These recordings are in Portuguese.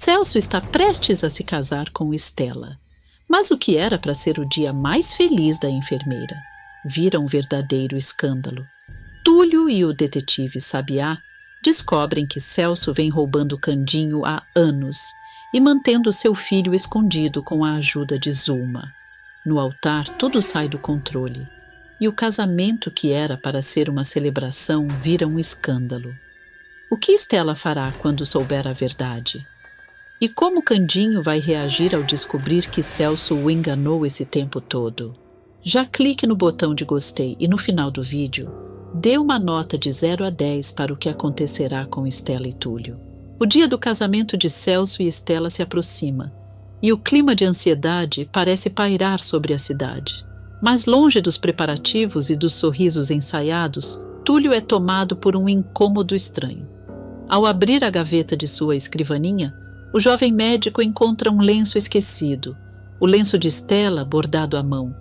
Celso está prestes a se casar com Estela. Mas o que era para ser o dia mais feliz da enfermeira vira um verdadeiro escândalo. Túlio e o detetive Sabiá descobrem que Celso vem roubando Candinho há anos e mantendo seu filho escondido com a ajuda de Zulma. No altar, tudo sai do controle, e o casamento que era para ser uma celebração vira um escândalo. O que Estela fará quando souber a verdade? E como Candinho vai reagir ao descobrir que Celso o enganou esse tempo todo? Já clique no botão de gostei e no final do vídeo, dê uma nota de 0 a 10 para o que acontecerá com Estela e Túlio. O dia do casamento de Celso e Estela se aproxima, e o clima de ansiedade parece pairar sobre a cidade. Mas longe dos preparativos e dos sorrisos ensaiados, Túlio é tomado por um incômodo estranho. Ao abrir a gaveta de sua escrivaninha, o jovem médico encontra um lenço esquecido, o lenço de Estela bordado à mão,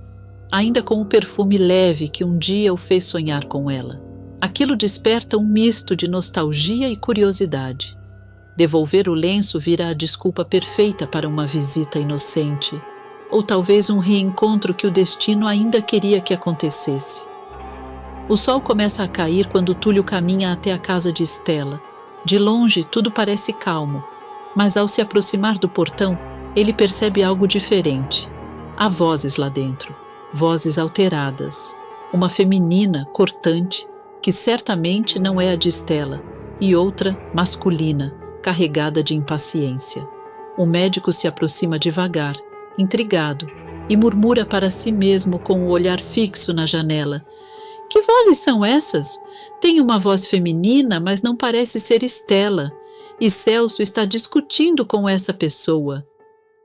ainda com o perfume leve que um dia o fez sonhar com ela. Aquilo desperta um misto de nostalgia e curiosidade. Devolver o lenço vira a desculpa perfeita para uma visita inocente, ou talvez um reencontro que o destino ainda queria que acontecesse. O sol começa a cair quando Túlio caminha até a casa de Estela. De longe, tudo parece calmo, mas ao se aproximar do portão, ele percebe algo diferente. Há vozes lá dentro, vozes alteradas. Uma feminina, cortante, que certamente não é a de Estela, e outra, masculina, carregada de impaciência. O médico se aproxima devagar, intrigado, e murmura para si mesmo com o olhar fixo na janela. Que vozes são essas? Tem uma voz feminina, mas não parece ser Estela. E Celso está discutindo com essa pessoa.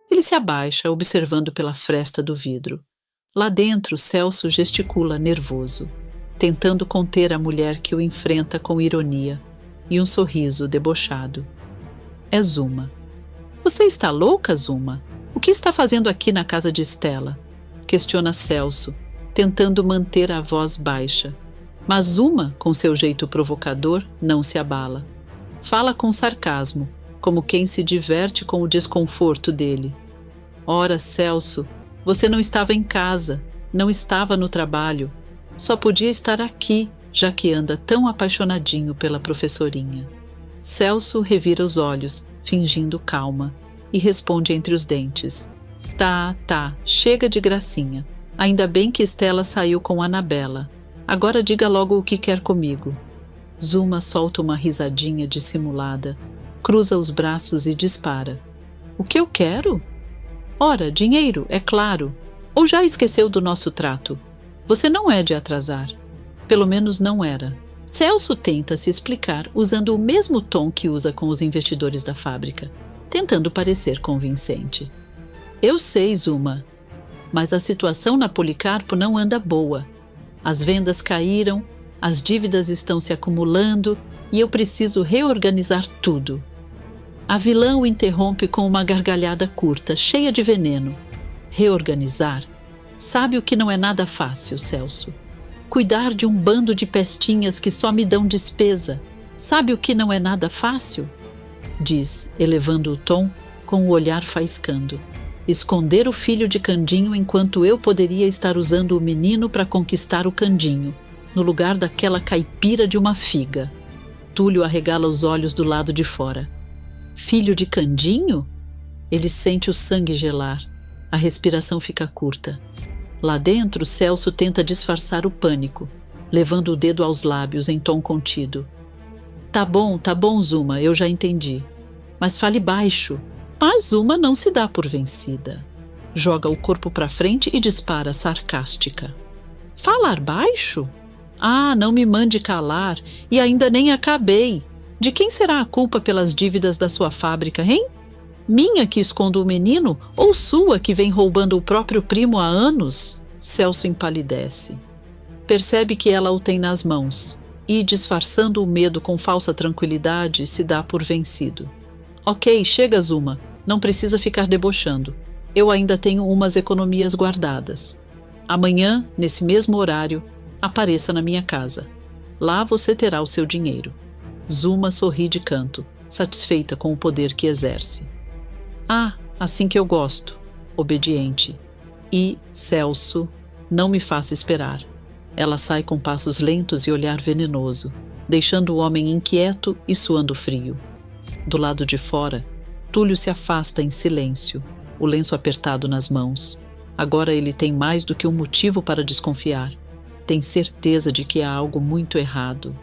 Ele se abaixa, observando pela fresta do vidro. Lá dentro, Celso gesticula nervoso, tentando conter a mulher que o enfrenta com ironia e um sorriso debochado. É Zulma. Você está louca, Zulma? O que está fazendo aqui na casa de Estela? Questiona Celso, tentando manter a voz baixa. Mas Zulma, com seu jeito provocador, não se abala. Fala com sarcasmo, como quem se diverte com o desconforto dele. Ora, Celso, você não estava em casa, não estava no trabalho. Só podia estar aqui, já que anda tão apaixonadinho pela professorinha. Celso revira os olhos, fingindo calma, e responde entre os dentes. Tá, chega de gracinha. Ainda bem que Estela saiu com Anabela. Agora diga logo o que quer comigo. Zulma solta uma risadinha dissimulada, cruza os braços e dispara. O que eu quero? Ora, dinheiro, é claro. Ou já esqueceu do nosso trato? Você não é de atrasar. Pelo menos não era. Celso tenta se explicar usando o mesmo tom que usa com os investidores da fábrica, tentando parecer convincente. Eu sei, Zulma, mas a situação na Policarpo não anda boa. As vendas caíram, as dívidas estão se acumulando e eu preciso reorganizar tudo. A vilã o interrompe com uma gargalhada curta, cheia de veneno. Reorganizar? Sabe o que não é nada fácil, Celso? Cuidar de um bando de pestinhas que só me dão despesa. Sabe o que não é nada fácil? Diz, elevando o tom, com o olhar faiscando. Esconder o filho de Candinho enquanto eu poderia estar usando o menino para conquistar o Candinho, no lugar daquela caipira de uma figa. Túlio arregala os olhos do lado de fora. Filho de Candinho? Ele sente o sangue gelar. A respiração fica curta. Lá dentro, Celso tenta disfarçar o pânico, levando o dedo aos lábios em tom contido. Tá bom, Zulma, eu já entendi. Mas fale baixo. Mas Zulma não se dá por vencida. Joga o corpo para frente e dispara sarcástica. Falar baixo? Ah, não me mande calar, e ainda nem acabei. De quem será a culpa pelas dívidas da sua fábrica, hein? Minha que escondo o menino ou sua que vem roubando o próprio primo há anos? Celso empalidece. Percebe que ela o tem nas mãos e, disfarçando o medo com falsa tranquilidade, se dá por vencido. Ok, chega, Zulma. Não precisa ficar debochando. Eu ainda tenho umas economias guardadas. Amanhã, nesse mesmo horário, apareça na minha casa. Lá você terá o seu dinheiro. Zulma sorri de canto, satisfeita com o poder que exerce. Ah, assim que eu gosto. Obediente. E, Celso, não me faça esperar. Ela sai com passos lentos e olhar venenoso, deixando o homem inquieto e suando frio. Do lado de fora, Túlio se afasta em silêncio, o lenço apertado nas mãos. Agora ele tem mais do que um motivo para desconfiar. Tem certeza de que há algo muito errado.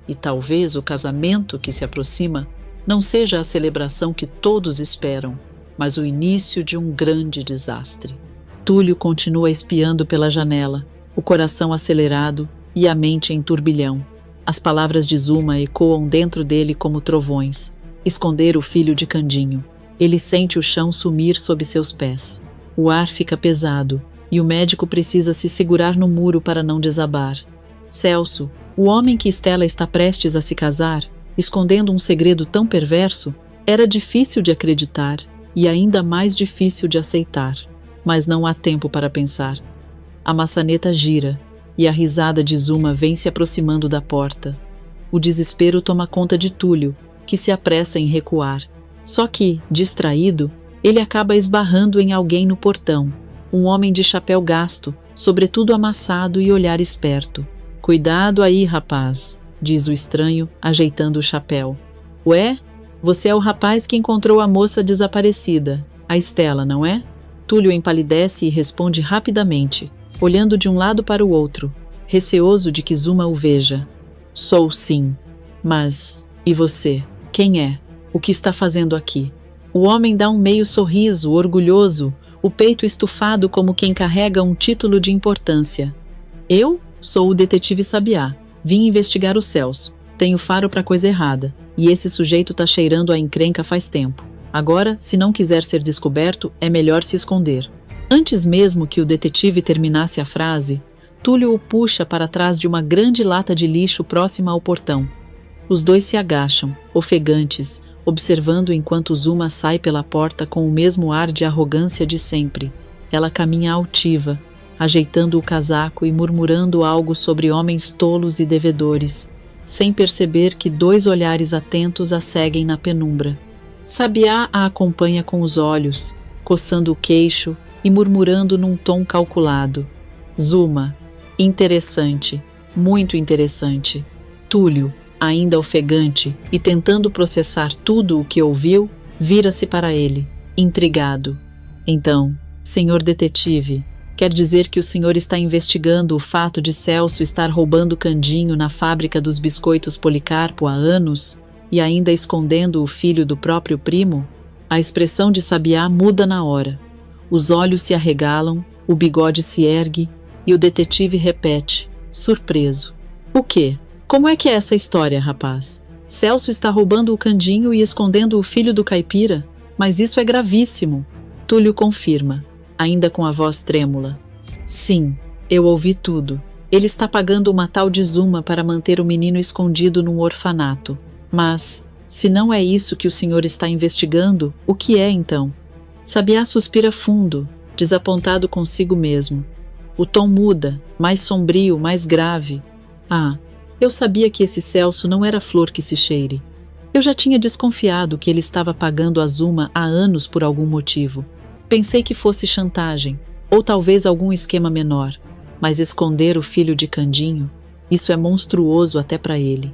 E talvez o casamento que se aproxima não seja a celebração que todos esperam, mas o início de um grande desastre. Túlio continua espiando pela janela, o coração acelerado e a mente em turbilhão. As palavras de Zuma ecoam dentro dele como trovões. Esconder o filho de Candinho. Ele sente o chão sumir sob seus pés. O ar fica pesado e o médico precisa se segurar no muro para não desabar. Celso, o homem que Estela está prestes a se casar, escondendo um segredo tão perverso, era difícil de acreditar e ainda mais difícil de aceitar. Mas não há tempo para pensar. A maçaneta gira e a risada de Zuma vem se aproximando da porta. O desespero toma conta de Túlio, que se apressa em recuar. Só que, distraído, ele acaba esbarrando em alguém no portão, um homem de chapéu gasto, sobretudo amassado e olhar esperto. "Cuidado aí, rapaz", diz o estranho, ajeitando o chapéu. "Ué, você é o rapaz que encontrou a moça desaparecida, a Estela, não é?" Túlio empalidece e responde rapidamente, olhando de um lado para o outro, receoso de que Zuma o veja. "Sou sim. Mas, e você? Quem é? O que está fazendo aqui?" O homem dá um meio sorriso, orgulhoso, o peito estufado como quem carrega um título de importância. "Eu sou o detetive Sabiá. Vim investigar o Celso. Tenho faro para coisa errada, e esse sujeito tá cheirando a encrenca faz tempo. Agora, se não quiser ser descoberto, é melhor se esconder." Antes mesmo que o detetive terminasse a frase, Túlio o puxa para trás de uma grande lata de lixo próxima ao portão. Os dois se agacham, ofegantes, observando enquanto Zuma sai pela porta com o mesmo ar de arrogância de sempre. Ela caminha altiva, ajeitando o casaco e murmurando algo sobre homens tolos e devedores, sem perceber que dois olhares atentos a seguem na penumbra. Sabiá a acompanha com os olhos, coçando o queixo e murmurando num tom calculado. Zuma, interessante, muito interessante. Túlio, ainda ofegante e tentando processar tudo o que ouviu, vira-se para ele, intrigado. "Então, senhor detetive, quer dizer que o senhor está investigando o fato de Celso estar roubando Candinho na fábrica dos biscoitos Policarpo há anos e ainda escondendo o filho do próprio primo?" A expressão de Sabiá muda na hora. Os olhos se arregalam, o bigode se ergue e o detetive repete, surpreso. "O quê? Como é que é essa história, rapaz? Celso está roubando o Candinho e escondendo o filho do caipira? Mas isso é gravíssimo." Túlio confirma, ainda com a voz trêmula. "Sim, eu ouvi tudo. Ele está pagando uma tal de Zuma para manter o menino escondido num orfanato. Mas, se não é isso que o senhor está investigando, o que é então?" Sabiá suspira fundo, desapontado consigo mesmo. O tom muda, mais sombrio, mais grave. "Ah, eu sabia que esse Celso não era flor que se cheire. Eu já tinha desconfiado que ele estava pagando a Zuma há anos por algum motivo. Pensei que fosse chantagem, ou talvez algum esquema menor. Mas esconder o filho de Candinho, isso é monstruoso até para ele."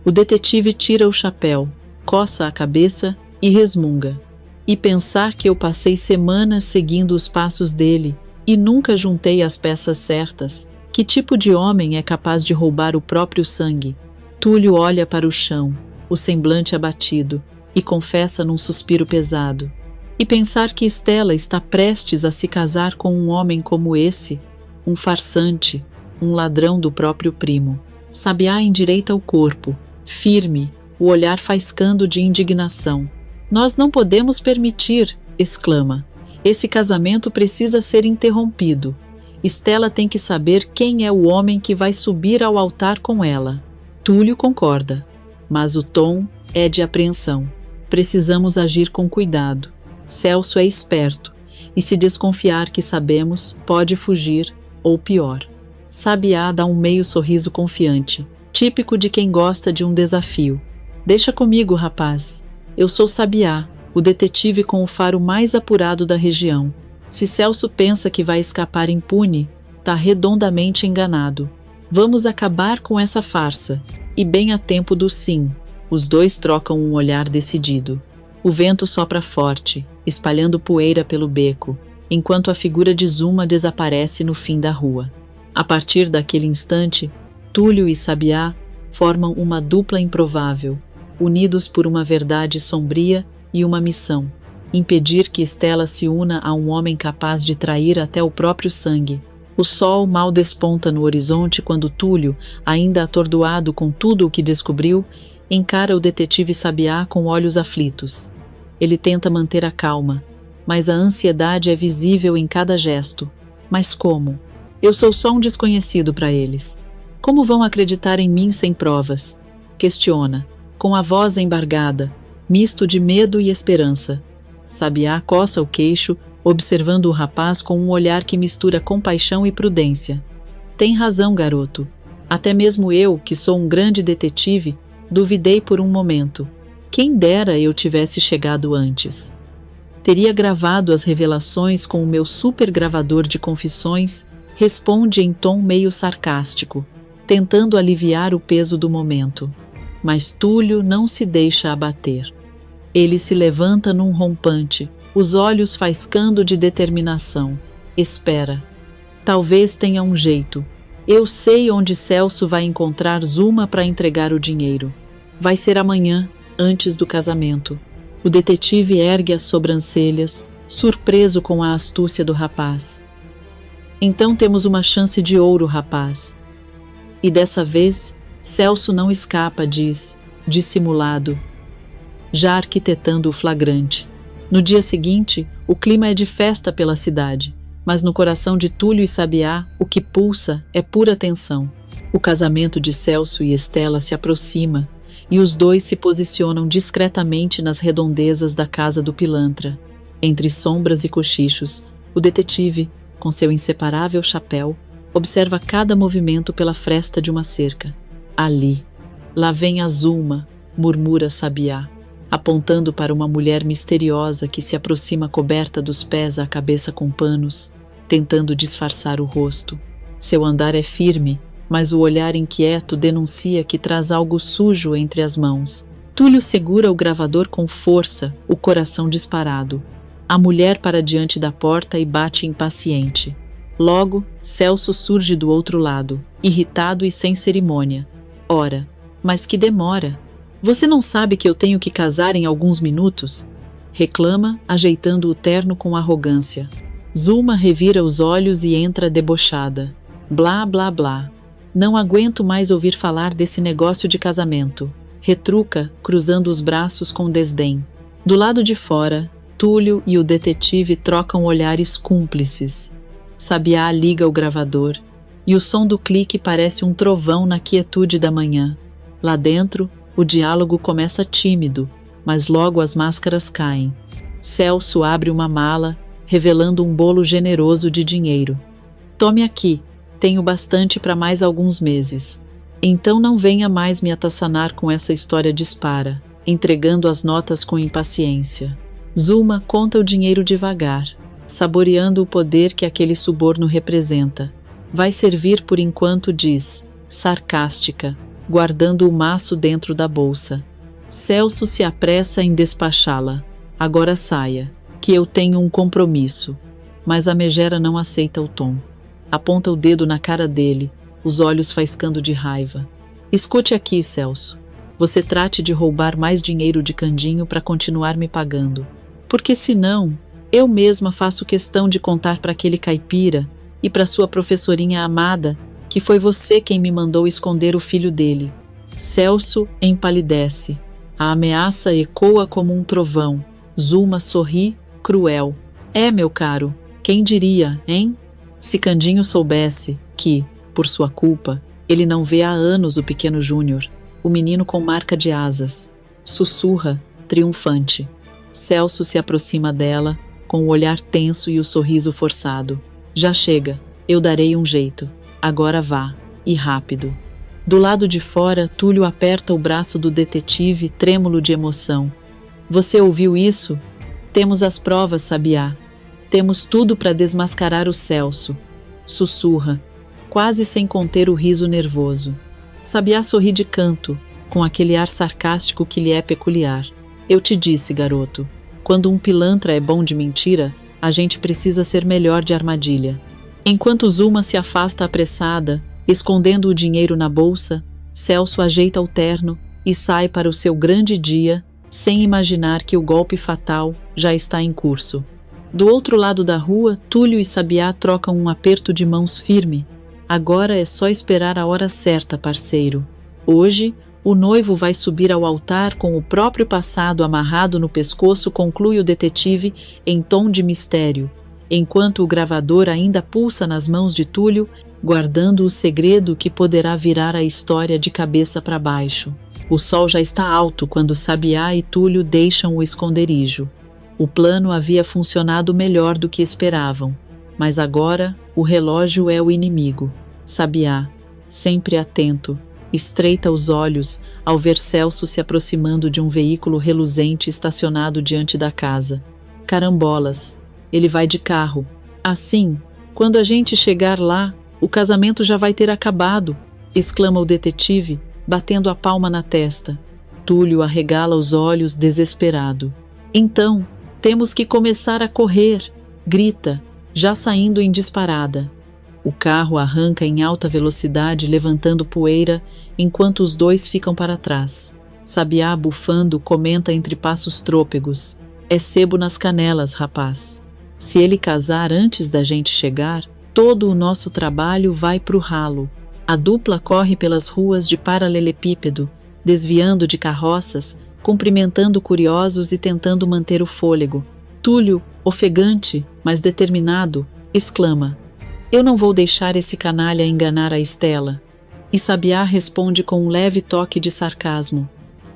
O detetive tira o chapéu, coça a cabeça e resmunga. "E pensar que eu passei semanas seguindo os passos dele e nunca juntei as peças certas. Que tipo de homem é capaz de roubar o próprio sangue?" Túlio olha para o chão, o semblante abatido, e confessa num suspiro pesado. "E pensar que Estela está prestes a se casar com um homem como esse, um farsante, um ladrão do próprio primo." Sabiá endireita o corpo, firme, o olhar faiscando de indignação. "Nós não podemos permitir", exclama. "Esse casamento precisa ser interrompido. Estela tem que saber quem é o homem que vai subir ao altar com ela." Túlio concorda, mas o tom é de apreensão. "Precisamos agir com cuidado. Celso é esperto, e se desconfiar que sabemos, pode fugir, ou pior." Sabiá dá um meio sorriso confiante, típico de quem gosta de um desafio. "Deixa comigo, rapaz. Eu sou Sabiá, o detetive com o faro mais apurado da região. Se Celso pensa que vai escapar impune, tá redondamente enganado. Vamos acabar com essa farsa. E bem a tempo do sim. Os dois trocam um olhar decidido. O vento sopra forte, espalhando poeira pelo beco, enquanto a figura de Zuma desaparece no fim da rua. A partir daquele instante, Túlio e Sabiá formam uma dupla improvável, unidos por uma verdade sombria e uma missão: impedir que Estela se una a um homem capaz de trair até o próprio sangue. O sol mal desponta no horizonte quando Túlio, ainda atordoado com tudo o que descobriu, encara o detetive Sabiá com olhos aflitos. Ele tenta manter a calma, mas a ansiedade é visível em cada gesto. Mas como? Eu sou só um desconhecido para eles. Como vão acreditar em mim sem provas? Questiona, com a voz embargada, misto de medo e esperança. Sabiá coça o queixo, observando o rapaz com um olhar que mistura compaixão e prudência. Tem razão, garoto. Até mesmo eu, que sou um grande detetive, duvidei por um momento. Quem dera eu tivesse chegado antes. Teria gravado as revelações com o meu super gravador de confissões, responde em tom meio sarcástico, tentando aliviar o peso do momento. Mas Túlio não se deixa abater. Ele se levanta num rompante, os olhos faiscando de determinação. Espera. Talvez tenha um jeito. Eu sei onde Celso vai encontrar Zuma para entregar o dinheiro. Vai ser amanhã, antes do casamento. O detetive ergue as sobrancelhas, surpreso com a astúcia do rapaz. Então temos uma chance de ouro, rapaz. E dessa vez, Celso não escapa, diz, dissimulado, já arquitetando o flagrante. No dia seguinte, o clima é de festa pela cidade, mas no coração de Túlio e Sabiá, o que pulsa é pura tensão. O casamento de Celso e Estela se aproxima, e os dois se posicionam discretamente nas redondezas da casa do pilantra. Entre sombras e cochichos, o detetive, com seu inseparável chapéu, observa cada movimento pela fresta de uma cerca. Ali, lá vem a Zuma, murmura Sabiá, apontando para uma mulher misteriosa que se aproxima coberta dos pés à cabeça com panos, tentando disfarçar o rosto. Seu andar é firme, mas o olhar inquieto denuncia que traz algo sujo entre as mãos. Túlio segura o gravador com força, o coração disparado. A mulher para diante da porta e bate impaciente. Logo, Celso surge do outro lado, irritado e sem cerimônia. Ora, mas que demora! Você não sabe que eu tenho que casar em alguns minutos? Reclama, ajeitando o terno com arrogância. Zuma revira os olhos e entra debochada. Blá, blá, blá. Não aguento mais ouvir falar desse negócio de casamento. Retruca, cruzando os braços com desdém. Do lado de fora, Túlio e o detetive trocam olhares cúmplices. Sabiá liga o gravador, e o som do clique parece um trovão na quietude da manhã. Lá dentro, o diálogo começa tímido, mas logo as máscaras caem. Celso abre uma mala, revelando um bolo generoso de dinheiro. Tome aqui, tenho bastante para mais alguns meses. Então não venha mais me atassanar com essa história dispara, entregando as notas com impaciência. Zuma conta o dinheiro devagar, saboreando o poder que aquele suborno representa. Vai servir por enquanto, diz, sarcástica, guardando o maço dentro da bolsa. Celso se apressa em despachá-la. Agora saia, que eu tenho um compromisso. Mas a megera não aceita o tom. Aponta o dedo na cara dele, os olhos faiscando de raiva. Escute aqui, Celso. Você trate de roubar mais dinheiro de Candinho para continuar me pagando. Porque senão, eu mesma faço questão de contar para aquele caipira e para sua professorinha amada que foi você quem me mandou esconder o filho dele. Celso empalidece. A ameaça ecoa como um trovão. Zuma sorri, cruel. É, meu caro, quem diria, hein? Se Candinho soubesse que, por sua culpa, ele não vê há anos o pequeno Júnior, o menino com marca de asas. Sussurra, triunfante. Celso se aproxima dela, com o olhar tenso e o sorriso forçado. Já chega, eu darei um jeito. Agora vá, e rápido. Do lado de fora, Túlio aperta o braço do detetive, trêmulo de emoção. Você ouviu isso? Temos as provas, Sabiá. Temos tudo para desmascarar o Celso. Sussurra, quase sem conter o riso nervoso. Sabiá sorri de canto, com aquele ar sarcástico que lhe é peculiar. Eu te disse, garoto, quando um pilantra é bom de mentira, a gente precisa ser melhor de armadilha. Enquanto Zuma se afasta apressada, escondendo o dinheiro na bolsa, Celso ajeita o terno e sai para o seu grande dia, sem imaginar que o golpe fatal já está em curso. Do outro lado da rua, Túlio e Sabiá trocam um aperto de mãos firme. Agora é só esperar a hora certa, parceiro. Hoje, o noivo vai subir ao altar com o próprio passado amarrado no pescoço, conclui o detetive em tom de mistério, enquanto o gravador ainda pulsa nas mãos de Túlio, guardando o segredo que poderá virar a história de cabeça para baixo. O sol já está alto quando Sabiá e Túlio deixam o esconderijo. O plano havia funcionado melhor do que esperavam, mas agora o relógio é o inimigo. Sabiá, sempre atento, estreita os olhos ao ver Celso se aproximando de um veículo reluzente estacionado diante da casa. Carambolas, ele vai de carro. Assim, quando a gente chegar lá, o casamento já vai ter acabado, exclama o detetive, batendo a palma na testa. Túlio arregala os olhos desesperado. Então, temos que começar a correr, grita, já saindo em disparada. O carro arranca em alta velocidade, levantando poeira, enquanto os dois ficam para trás. Sabiá, bufando, comenta entre passos trôpegos. É sebo nas canelas, rapaz. Se ele casar antes da gente chegar, todo o nosso trabalho vai pro ralo. A dupla corre pelas ruas de paralelepípedo, desviando de carroças, cumprimentando curiosos e tentando manter o fôlego. Túlio, ofegante, mas determinado, exclama: eu não vou deixar esse canalha enganar a Estela. E Sabiá responde com um leve toque de sarcasmo: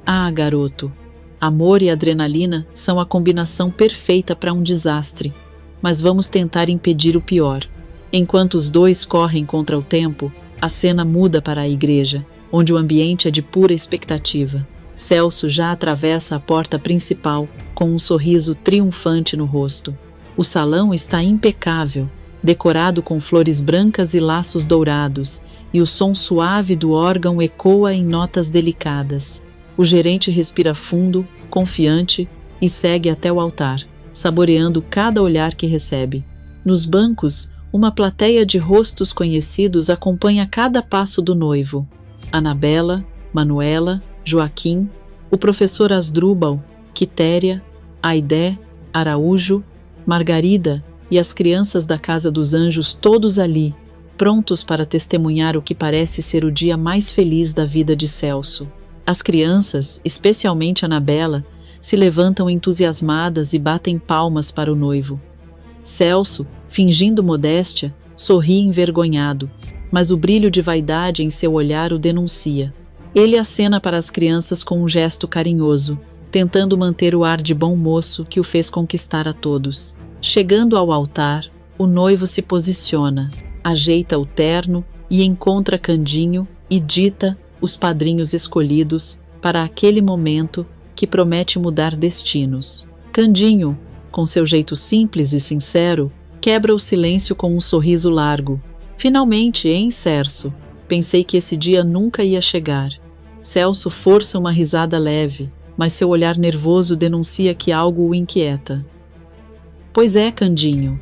ah, garoto, amor e adrenalina são a combinação perfeita para um desastre, mas vamos tentar impedir o pior. Enquanto os dois correm contra o tempo, a cena muda para a igreja, onde o ambiente é de pura expectativa. Celso já atravessa a porta principal com um sorriso triunfante no rosto. O salão está impecável, decorado com flores brancas e laços dourados, e o som suave do órgão ecoa em notas delicadas. O gerente respira fundo, confiante, e segue até o altar, saboreando cada olhar que recebe. Nos bancos, uma plateia de rostos conhecidos acompanha cada passo do noivo. Anabela, Manuela, Joaquim, o professor Asdrúbal, Quitéria, Aidé, Araújo, Margarida e as crianças da Casa dos Anjos, todos ali, prontos para testemunhar o que parece ser o dia mais feliz da vida de Celso. As crianças, especialmente Anabela, se levantam entusiasmadas e batem palmas para o noivo. Celso, fingindo modéstia, sorri envergonhado, mas o brilho de vaidade em seu olhar o denuncia. Ele acena para as crianças com um gesto carinhoso, tentando manter o ar de bom moço que o fez conquistar a todos. Chegando ao altar, o noivo se posiciona, ajeita o terno e encontra Candinho e dita os padrinhos escolhidos para aquele momento que promete mudar destinos. Candinho, com seu jeito simples e sincero, quebra o silêncio com um sorriso largo. Finalmente, hein, Cerso? Pensei que esse dia nunca ia chegar. Celso força uma risada leve, mas seu olhar nervoso denuncia que algo o inquieta. Pois é, Candinho,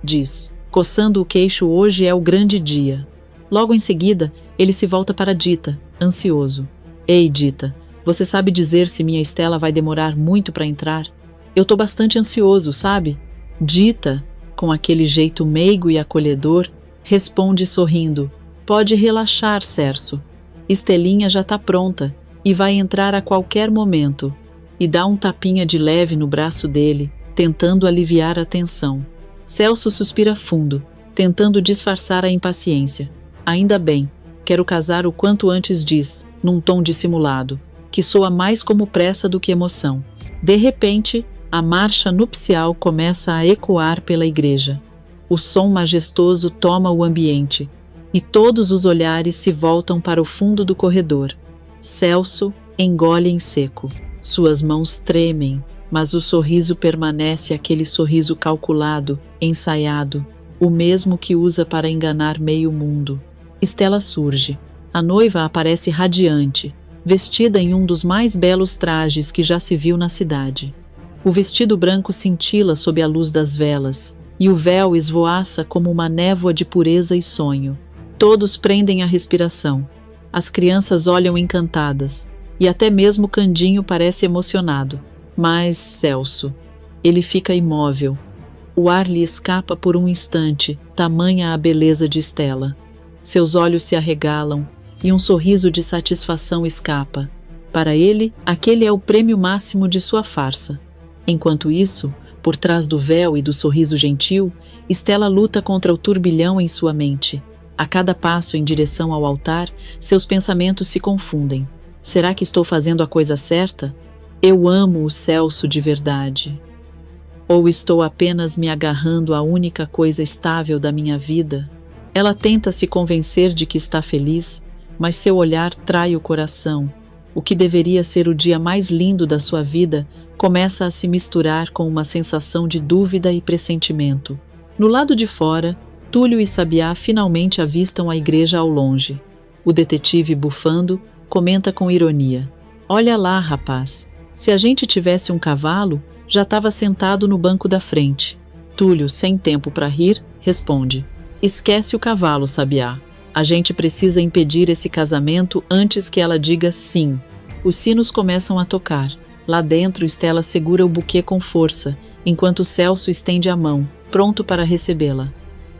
diz, coçando o queixo, hoje é o grande dia. Logo em seguida, ele se volta para Dita, ansioso. Ei, Dita, você sabe dizer se minha Estela vai demorar muito para entrar? Eu tô bastante ansioso, sabe? Dita, com aquele jeito meigo e acolhedor, responde sorrindo. Pode relaxar, Cerso. Estelinha já tá pronta e vai entrar a qualquer momento. E dá um tapinha de leve no braço dele, tentando aliviar a tensão. Celso suspira fundo, tentando disfarçar a impaciência. Ainda bem, quero casar o quanto antes, diz, num tom dissimulado, que soa mais como pressa do que emoção. De repente, a marcha nupcial começa a ecoar pela igreja. O som majestoso toma o ambiente, e todos os olhares se voltam para o fundo do corredor. Celso engole em seco. Suas mãos tremem, mas o sorriso permanece aquele sorriso calculado, ensaiado, o mesmo que usa para enganar meio mundo. Stella surge. A noiva aparece radiante, vestida em um dos mais belos trajes que já se viu na cidade. O vestido branco cintila sob a luz das velas, e o véu esvoaça como uma névoa de pureza e sonho. Todos prendem a respiração. As crianças olham encantadas, e até mesmo Candinho parece emocionado. Mas Celso, ele fica imóvel. O ar lhe escapa por um instante, tamanha a beleza de Stella. Seus olhos se arregalam, e um sorriso de satisfação escapa. Para ele, aquele é o prêmio máximo de sua farsa. Enquanto isso, por trás do véu e do sorriso gentil, Stella luta contra o turbilhão em sua mente. A cada passo em direção ao altar, seus pensamentos se confundem. Será que estou fazendo a coisa certa? Eu amo o Celso de verdade. Ou estou apenas me agarrando à única coisa estável da minha vida? Ela tenta se convencer de que está feliz, mas seu olhar trai o coração. O que deveria ser o dia mais lindo da sua vida começa a se misturar com uma sensação de dúvida e pressentimento. No lado de fora, Túlio e Sabiá finalmente avistam a igreja ao longe. O detetive, bufando, comenta com ironia: "Olha lá, rapaz, se a gente tivesse um cavalo, já estava sentado no banco da frente." Túlio, sem tempo para rir, responde: "Esquece o cavalo, Sabiá. A gente precisa impedir esse casamento antes que ela diga sim." Os sinos começam a tocar. Lá dentro, Stella segura o buquê com força, enquanto Celso estende a mão, pronto para recebê-la.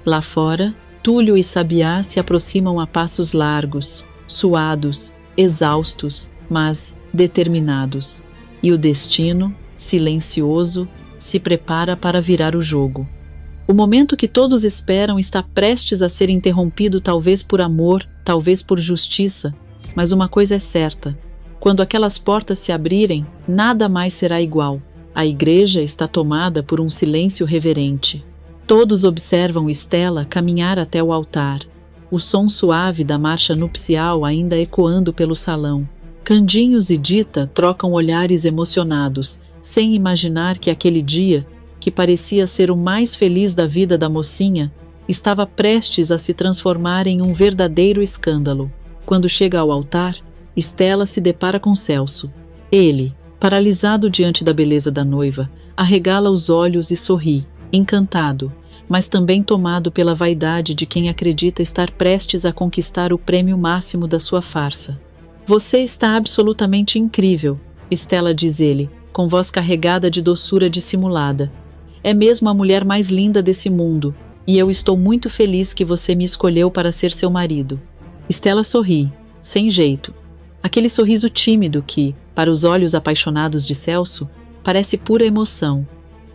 Lá fora, Túlio e Sabiá se aproximam a passos largos, suados, exaustos, mas determinados. E o destino, silencioso, se prepara para virar o jogo. O momento que todos esperam está prestes a ser interrompido, talvez por amor, talvez por justiça, mas uma coisa é certa: quando aquelas portas se abrirem, nada mais será igual. A igreja está tomada por um silêncio reverente. Todos observam Stella caminhar até o altar, o som suave da marcha nupcial ainda ecoando pelo salão. Candinhos e Dita trocam olhares emocionados, sem imaginar que aquele dia, que parecia ser o mais feliz da vida da mocinha, estava prestes a se transformar em um verdadeiro escândalo. Quando chega ao altar, Stella se depara com Celso. Ele, paralisado diante da beleza da noiva, arregala os olhos e sorri, encantado, mas também tomado pela vaidade de quem acredita estar prestes a conquistar o prêmio máximo da sua farsa. "Você está absolutamente incrível", Stella diz ele, com voz carregada de doçura dissimulada. "É mesmo a mulher mais linda desse mundo, e eu estou muito feliz que você me escolheu para ser seu marido." Stella sorri, sem jeito. Aquele sorriso tímido que, para os olhos apaixonados de Celso, parece pura emoção.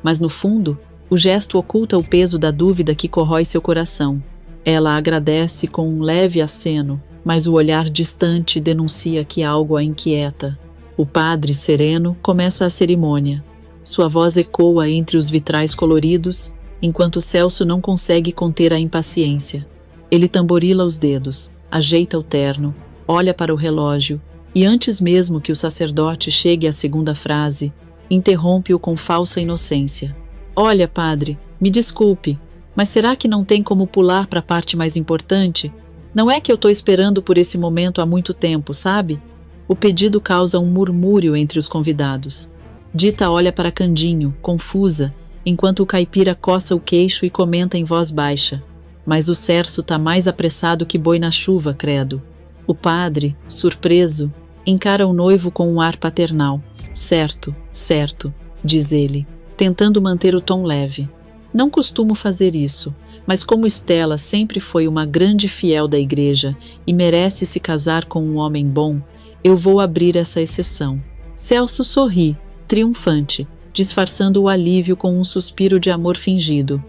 Mas no fundo, o gesto oculta o peso da dúvida que corrói seu coração. Ela agradece com um leve aceno, mas o olhar distante denuncia que algo a inquieta. O padre, sereno, começa a cerimônia. Sua voz ecoa entre os vitrais coloridos, enquanto Celso não consegue conter a impaciência. Ele tamborila os dedos, ajeita o terno, olha para o relógio e, antes mesmo que o sacerdote chegue à segunda frase, interrompe-o com falsa inocência. "Olha, padre, me desculpe, mas será que não tem como pular para a parte mais importante? Não é que eu estou esperando por esse momento há muito tempo, sabe?" O pedido causa um murmúrio entre os convidados. Dita olha para Candinho, confusa, enquanto o caipira coça o queixo e comenta em voz baixa: "Mas o cerço tá mais apressado que boi na chuva, credo." O padre, surpreso, encara o noivo com um ar paternal. "Certo, certo", diz ele, tentando manter o tom leve. "Não costumo fazer isso, mas como Stella sempre foi uma grande fiel da igreja e merece se casar com um homem bom, eu vou abrir essa exceção." Celso sorri, triunfante, disfarçando o alívio com um suspiro de amor fingido.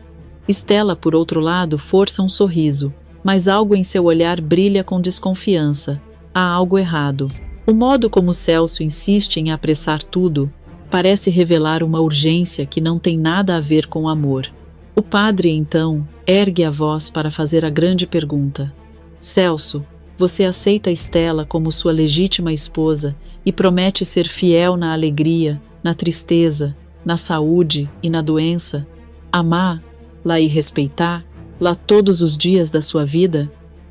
Stella, por outro lado, força um sorriso, mas algo em seu olhar brilha com desconfiança. Há algo errado. O modo como Celso insiste em apressar tudo parece revelar uma urgência que não tem nada a ver com amor. O padre, então, ergue a voz para fazer a grande pergunta: "Celso, você aceita Stella como sua legítima esposa e promete ser fiel na alegria, na tristeza, na saúde e na doença, amá-la e respeitá-la todos os dias da sua vida?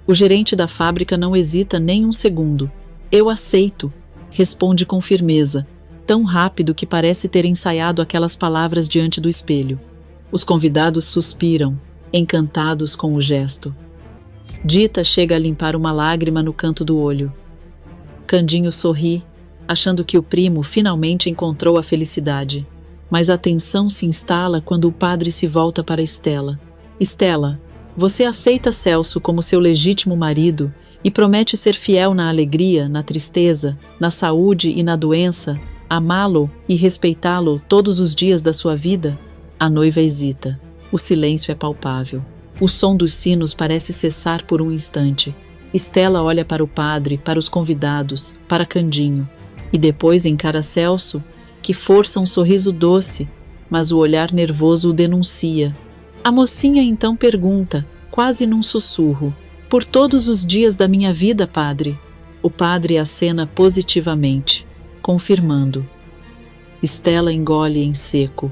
O gerente da fábrica não hesita nem um segundo. Eu aceito, responde com firmeza, tão rápido que parece ter ensaiado aquelas palavras diante do espelho. Os convidados suspiram, encantados com o gesto. Dita chega a limpar uma lágrima no canto do olho. Candinho sorri, achando que o primo finalmente encontrou a felicidade. Mas a tensão se instala quando o padre se volta para Estela. Estela, você aceita Celso como seu legítimo marido e promete ser fiel na alegria, na tristeza, na saúde e na doença, amá-lo e respeitá-lo todos os dias da sua vida? A noiva hesita. O silêncio é palpável. O som dos sinos parece cessar por um instante. Estela olha para o padre, para os convidados, para Candinho, e depois encara Celso, que força um sorriso doce, mas o olhar nervoso o denuncia. A mocinha então pergunta, quase num sussurro, por todos os dias da minha vida, padre. O padre acena positivamente, confirmando. Estela engole em seco.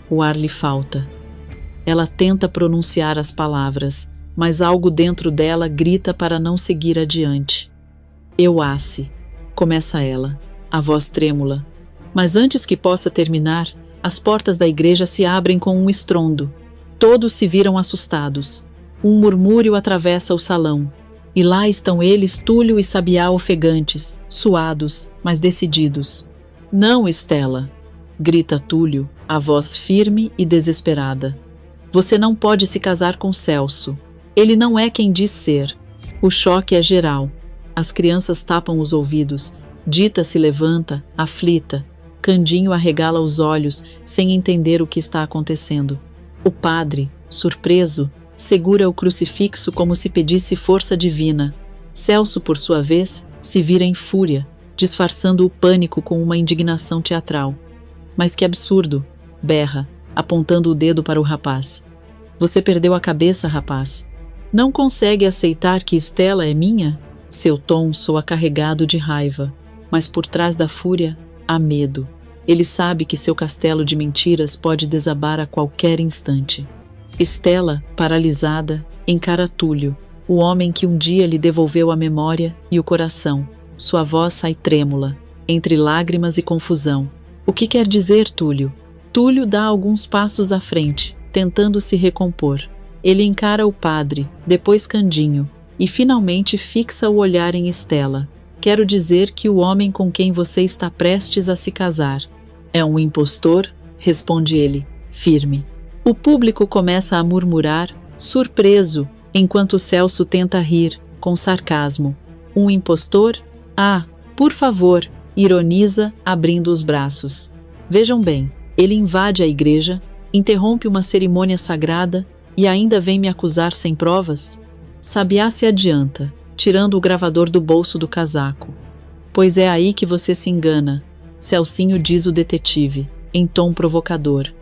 O ar lhe falta. Ela tenta pronunciar as palavras, mas algo dentro dela grita para não seguir adiante. Euace, começa ela, a voz trêmula. Mas antes que possa terminar, as portas da igreja se abrem com um estrondo. Todos se viram assustados. Um murmúrio atravessa o salão, e lá estão eles, Túlio e Sabiá, ofegantes, suados, mas decididos. Não, Estela, grita Túlio, a voz firme e desesperada. Você não pode se casar com Celso. Ele não é quem diz ser. O choque é geral. As crianças tapam os ouvidos. Dita se levanta, aflita. Candinho arregala os olhos, sem entender o que está acontecendo. O padre, surpreso, segura o crucifixo como se pedisse força divina. Celso, por sua vez, se vira em fúria, disfarçando o pânico com uma indignação teatral. Mas que absurdo! Berra, apontando o dedo para o rapaz. Você perdeu a cabeça, rapaz. Não consegue aceitar que Estela é minha? Seu tom soa carregado de raiva, mas por trás da fúria há medo. Ele sabe que seu castelo de mentiras pode desabar a qualquer instante. Estela, paralisada, encara Túlio, o homem que um dia lhe devolveu a memória e o coração. Sua voz sai trêmula, entre lágrimas e confusão. O que quer dizer, Túlio? Túlio dá alguns passos à frente, tentando se recompor. Ele encara o padre, depois Candinho, e finalmente fixa o olhar em Estela. Quero dizer que o homem com quem você está prestes a se casar é um impostor? Responde ele, firme. O público começa a murmurar, surpreso, enquanto Celso tenta rir, com sarcasmo. Um impostor? Ah, por favor, ironiza, abrindo os braços. Vejam bem, ele invade a igreja, interrompe uma cerimônia sagrada e ainda vem me acusar sem provas? Sabiá se adianta, tirando o gravador do bolso do casaco. Pois é aí que você se engana, Celcinho, diz o detetive, em tom provocador.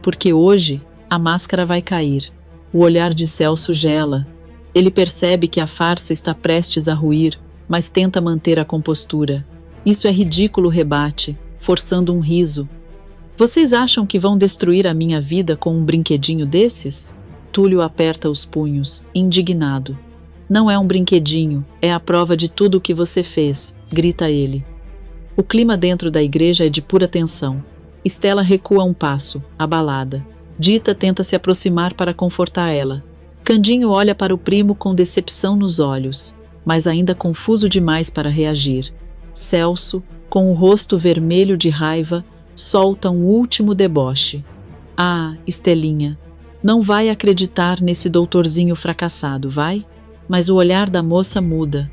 Porque hoje a máscara vai cair. O olhar de Celso gela. Ele percebe que a farsa está prestes a ruir, mas tenta manter a compostura. Isso é ridículo, rebate, forçando um riso. Vocês acham que vão destruir a minha vida com um brinquedinho desses? Túlio aperta os punhos, indignado. Não é um brinquedinho, é a prova de tudo o que você fez, grita ele. O clima dentro da igreja é de pura tensão. Estela recua um passo, abalada. Dita tenta se aproximar para confortar ela. Candinho olha para o primo com decepção nos olhos, mas ainda confuso demais para reagir. Celso, com o rosto vermelho de raiva, solta um último deboche. Ah, Estelinha, não vai acreditar nesse doutorzinho fracassado, vai? Mas o olhar da moça muda.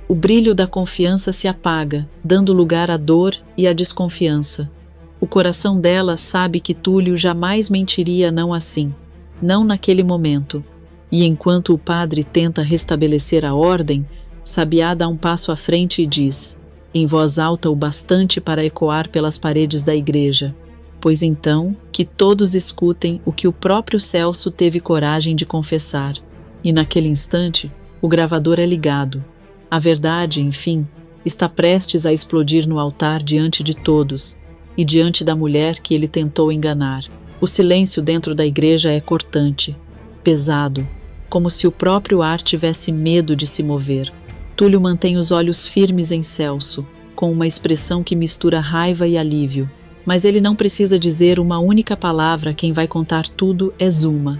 O brilho da confiança se apaga, dando lugar à dor e à desconfiança. O coração dela sabe que Túlio jamais mentiria não assim, não naquele momento. E enquanto o padre tenta restabelecer a ordem, Sabiá dá um passo à frente e diz, em voz alta o bastante para ecoar pelas paredes da igreja, pois então que todos escutem o que o próprio Celso teve coragem de confessar. E naquele instante, o gravador é ligado. A verdade, enfim, Está prestes a explodir no altar diante de todos e diante da mulher que ele tentou enganar. O silêncio dentro da igreja é cortante, pesado, como se o próprio ar tivesse medo de se mover. Túlio mantém os olhos firmes em Celso, com uma expressão que mistura raiva e alívio. Mas ele não precisa dizer uma única palavra, quem vai contar tudo é Zuma.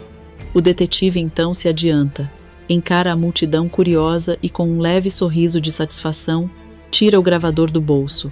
O detetive então se adianta, encara a multidão curiosa e com um leve sorriso de satisfação, tira o gravador do bolso.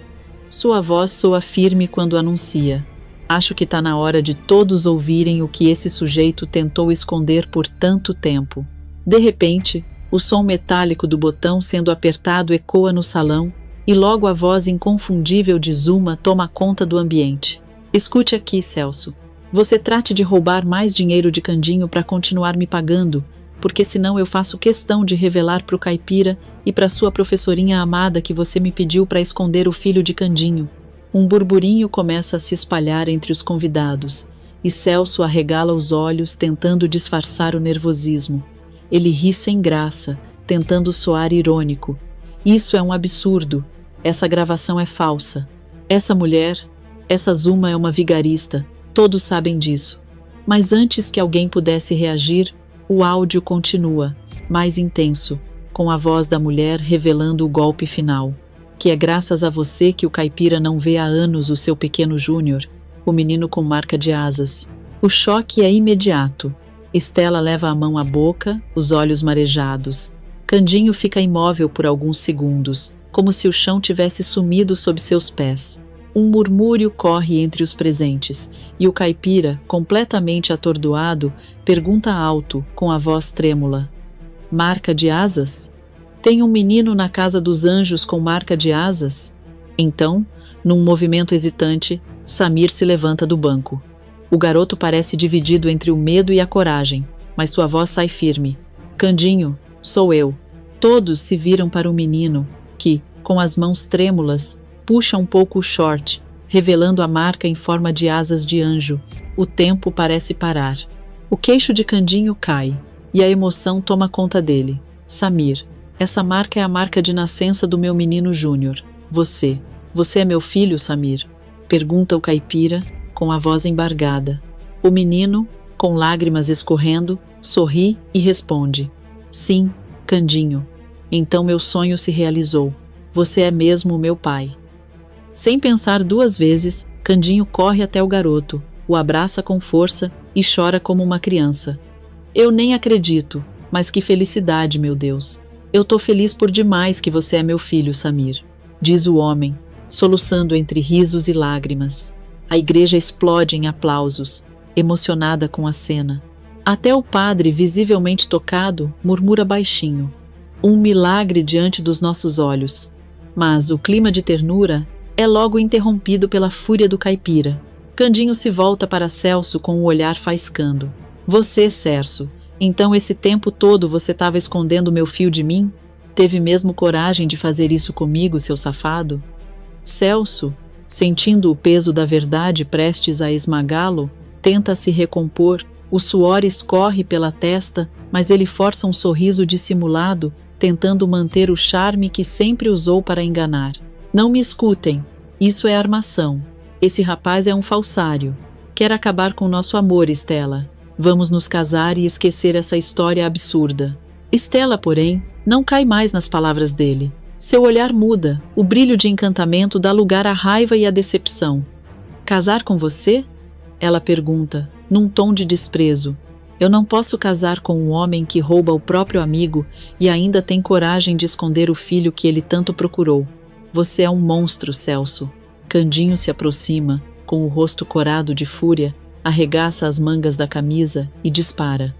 Sua voz soa firme quando anuncia: acho que está na hora de todos ouvirem o que esse sujeito tentou esconder por tanto tempo. De repente, o som metálico do botão sendo apertado ecoa no salão e logo a voz inconfundível de Zuma toma conta do ambiente. Escute aqui, Celso. Você trate de roubar mais dinheiro de Candinho para continuar me pagando, porque senão eu faço questão de revelar para o caipira e para sua professorinha amada que você me pediu para esconder o filho de Candinho. Um burburinho começa a se espalhar entre os convidados, e Celso arregala os olhos tentando disfarçar o nervosismo. Ele ri sem graça, tentando soar irônico. Isso é um absurdo. Essa gravação é falsa. Essa mulher, essa Zuma é uma vigarista. Todos sabem disso. Mas antes que alguém pudesse reagir, o áudio continua, mais intenso, com a voz da mulher revelando o golpe final. Que é graças a você que o caipira não vê há anos o seu pequeno Júnior, o menino com marca de asas. O choque é imediato. Estela leva a mão à boca, os olhos marejados. Candinho fica imóvel por alguns segundos, como se o chão tivesse sumido sob seus pés. Um murmúrio corre entre os presentes, e o caipira, completamente atordoado, pergunta alto, com a voz trêmula: marca de asas? Tem um menino na casa dos anjos com marca de asas? Então, num movimento hesitante, Samir se levanta do banco. O garoto parece dividido entre o medo e a coragem, mas sua voz sai firme. Candinho, sou eu. Todos se viram para o menino, que, com as mãos trêmulas, puxa um pouco o short, revelando a marca em forma de asas de anjo. O tempo parece parar. O queixo de Candinho cai, e a emoção toma conta dele. Samir, essa marca é a marca de nascença do meu menino Júnior. Você é meu filho, Samir? Pergunta o caipira, com a voz embargada. O menino, com lágrimas escorrendo, sorri e responde: sim, Candinho. Então meu sonho se realizou. Você é mesmo o meu pai. Sem pensar duas vezes, Candinho corre até o garoto, o abraça com força e chora como uma criança. Eu nem acredito, mas que felicidade, meu Deus. Eu tô feliz por demais que você é meu filho, Samir, diz o homem, soluçando entre risos e lágrimas. A igreja explode em aplausos, emocionada com a cena. Até o padre, visivelmente tocado, murmura baixinho: um milagre diante dos nossos olhos. Mas o clima de ternura é logo interrompido pela fúria do caipira. Candinho se volta para Celso com o olhar faiscando. Você, Cerso, então esse tempo todo você estava escondendo meu fio de mim? Teve mesmo coragem de fazer isso comigo, seu safado? Celso, sentindo o peso da verdade prestes a esmagá-lo, tenta se recompor, o suor escorre pela testa, mas ele força um sorriso dissimulado, tentando manter o charme que sempre usou para enganar. Não me escutem, isso é armação. Esse rapaz é um falsário. Quer acabar com nosso amor, Estela. Vamos nos casar e esquecer essa história absurda. Estela, porém, não cai mais nas palavras dele. Seu olhar muda, o brilho de encantamento dá lugar à raiva e à decepção. Casar com você? Ela pergunta, num tom de desprezo. Eu não posso casar com um homem que rouba o próprio amigo e ainda tem coragem de esconder o filho que ele tanto procurou. Você é um monstro, Celso. Candinho se aproxima, com o rosto corado de fúria, arregaça as mangas da camisa e dispara.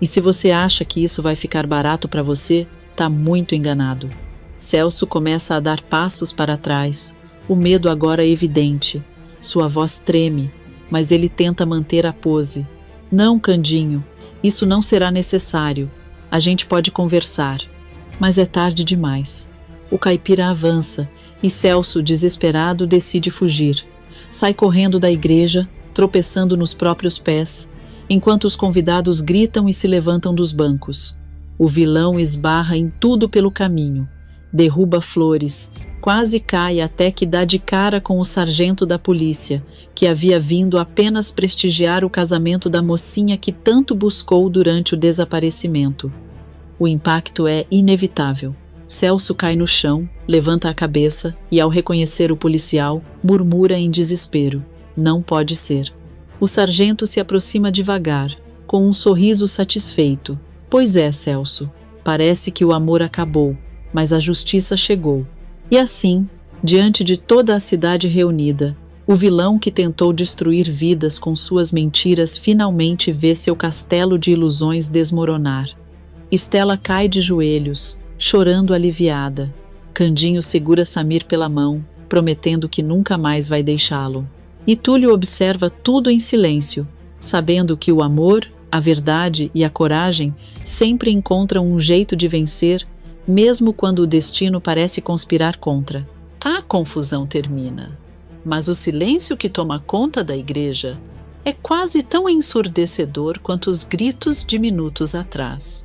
E se você acha que isso vai ficar barato para você, tá muito enganado. Celso começa a dar passos para trás, o medo agora é evidente. Sua voz treme, mas ele tenta manter a pose. Não, Candinho, isso não será necessário. A gente pode conversar. Mas é tarde demais. O caipira avança e Celso, desesperado, decide fugir. Sai correndo da igreja, tropeçando nos próprios pés, enquanto os convidados gritam e se levantam dos bancos. O vilão esbarra em tudo pelo caminho. Derruba flores, quase cai até que dá de cara com o sargento da polícia, que havia vindo apenas prestigiar o casamento da mocinha que tanto buscou durante o desaparecimento. O impacto é inevitável. Celso cai no chão, levanta a cabeça e, ao reconhecer o policial, murmura em desespero: "Não pode ser." O sargento se aproxima devagar, com um sorriso satisfeito. "Pois é, Celso. Parece que o amor acabou, mas a justiça chegou." E assim, diante de toda a cidade reunida, o vilão que tentou destruir vidas com suas mentiras finalmente vê seu castelo de ilusões desmoronar. Estela cai de joelhos, chorando aliviada. Candinho segura Samir pela mão, prometendo que nunca mais vai deixá-lo. E Túlio observa tudo em silêncio, sabendo que o amor, a verdade e a coragem sempre encontram um jeito de vencer, mesmo quando o destino parece conspirar contra. A confusão termina, mas o silêncio que toma conta da igreja é quase tão ensurdecedor quanto os gritos de minutos atrás.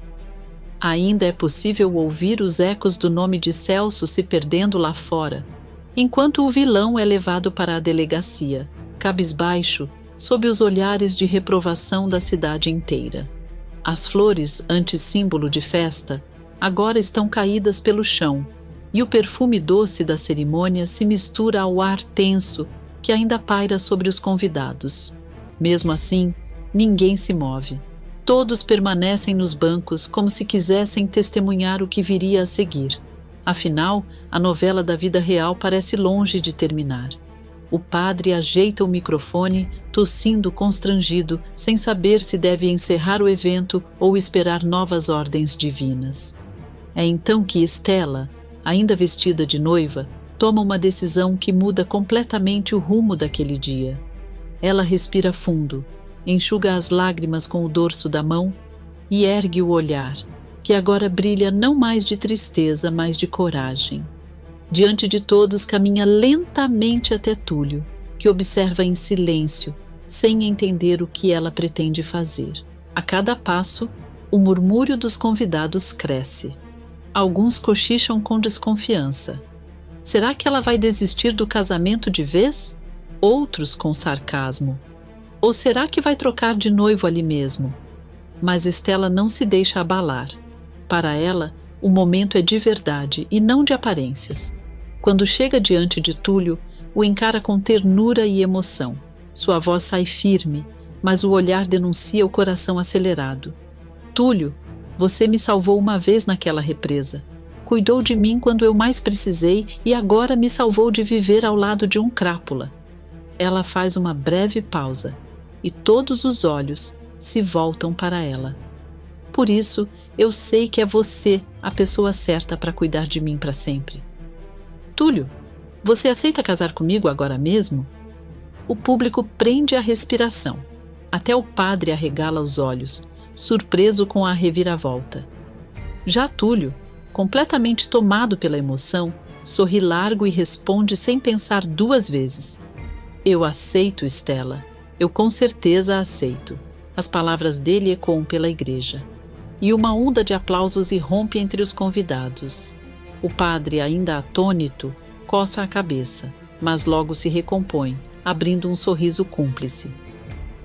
Ainda é possível ouvir os ecos do nome de Celso se perdendo lá fora, enquanto o vilão é levado para a delegacia, cabisbaixo, sob os olhares de reprovação da cidade inteira. As flores, antes símbolo de festa, agora estão caídas pelo chão, e o perfume doce da cerimônia se mistura ao ar tenso que ainda paira sobre os convidados. Mesmo assim, ninguém se move. Todos permanecem nos bancos como se quisessem testemunhar o que viria a seguir. Afinal, a novela da vida real parece longe de terminar. O padre ajeita o microfone, tossindo constrangido, sem saber se deve encerrar o evento ou esperar novas ordens divinas. É então que Estela, ainda vestida de noiva, toma uma decisão que muda completamente o rumo daquele dia. Ela respira fundo, enxuga as lágrimas com o dorso da mão e ergue o olhar, que agora brilha não mais de tristeza, mas de coragem. Diante de todos, caminha lentamente até Túlio, que observa em silêncio, sem entender o que ela pretende fazer. A cada passo, o murmúrio dos convidados cresce. Alguns cochicham com desconfiança. Será que ela vai desistir do casamento de vez? Outros com sarcasmo. Ou será que vai trocar de noivo ali mesmo? Mas Estela não se deixa abalar. Para ela, o momento é de verdade e não de aparências. Quando chega diante de Túlio, o encara com ternura e emoção. Sua voz sai firme, mas o olhar denuncia o coração acelerado. "Túlio, você me salvou uma vez naquela represa. Cuidou de mim quando eu mais precisei e agora me salvou de viver ao lado de um crápula." Ela faz uma breve pausa e todos os olhos se voltam para ela. "Por isso, eu sei que é você a pessoa certa para cuidar de mim para sempre." "Túlio, você aceita casar comigo agora mesmo?" O público prende a respiração. Até o padre arregala os olhos, surpreso com a reviravolta. Já Túlio, completamente tomado pela emoção, sorri largo e responde sem pensar duas vezes: "Eu aceito, Estela. Eu com certeza aceito." As palavras dele ecoam pela igreja. E uma onda de aplausos irrompe entre os convidados. O padre, ainda atônito, coça a cabeça, mas logo se recompõe, abrindo um sorriso cúmplice.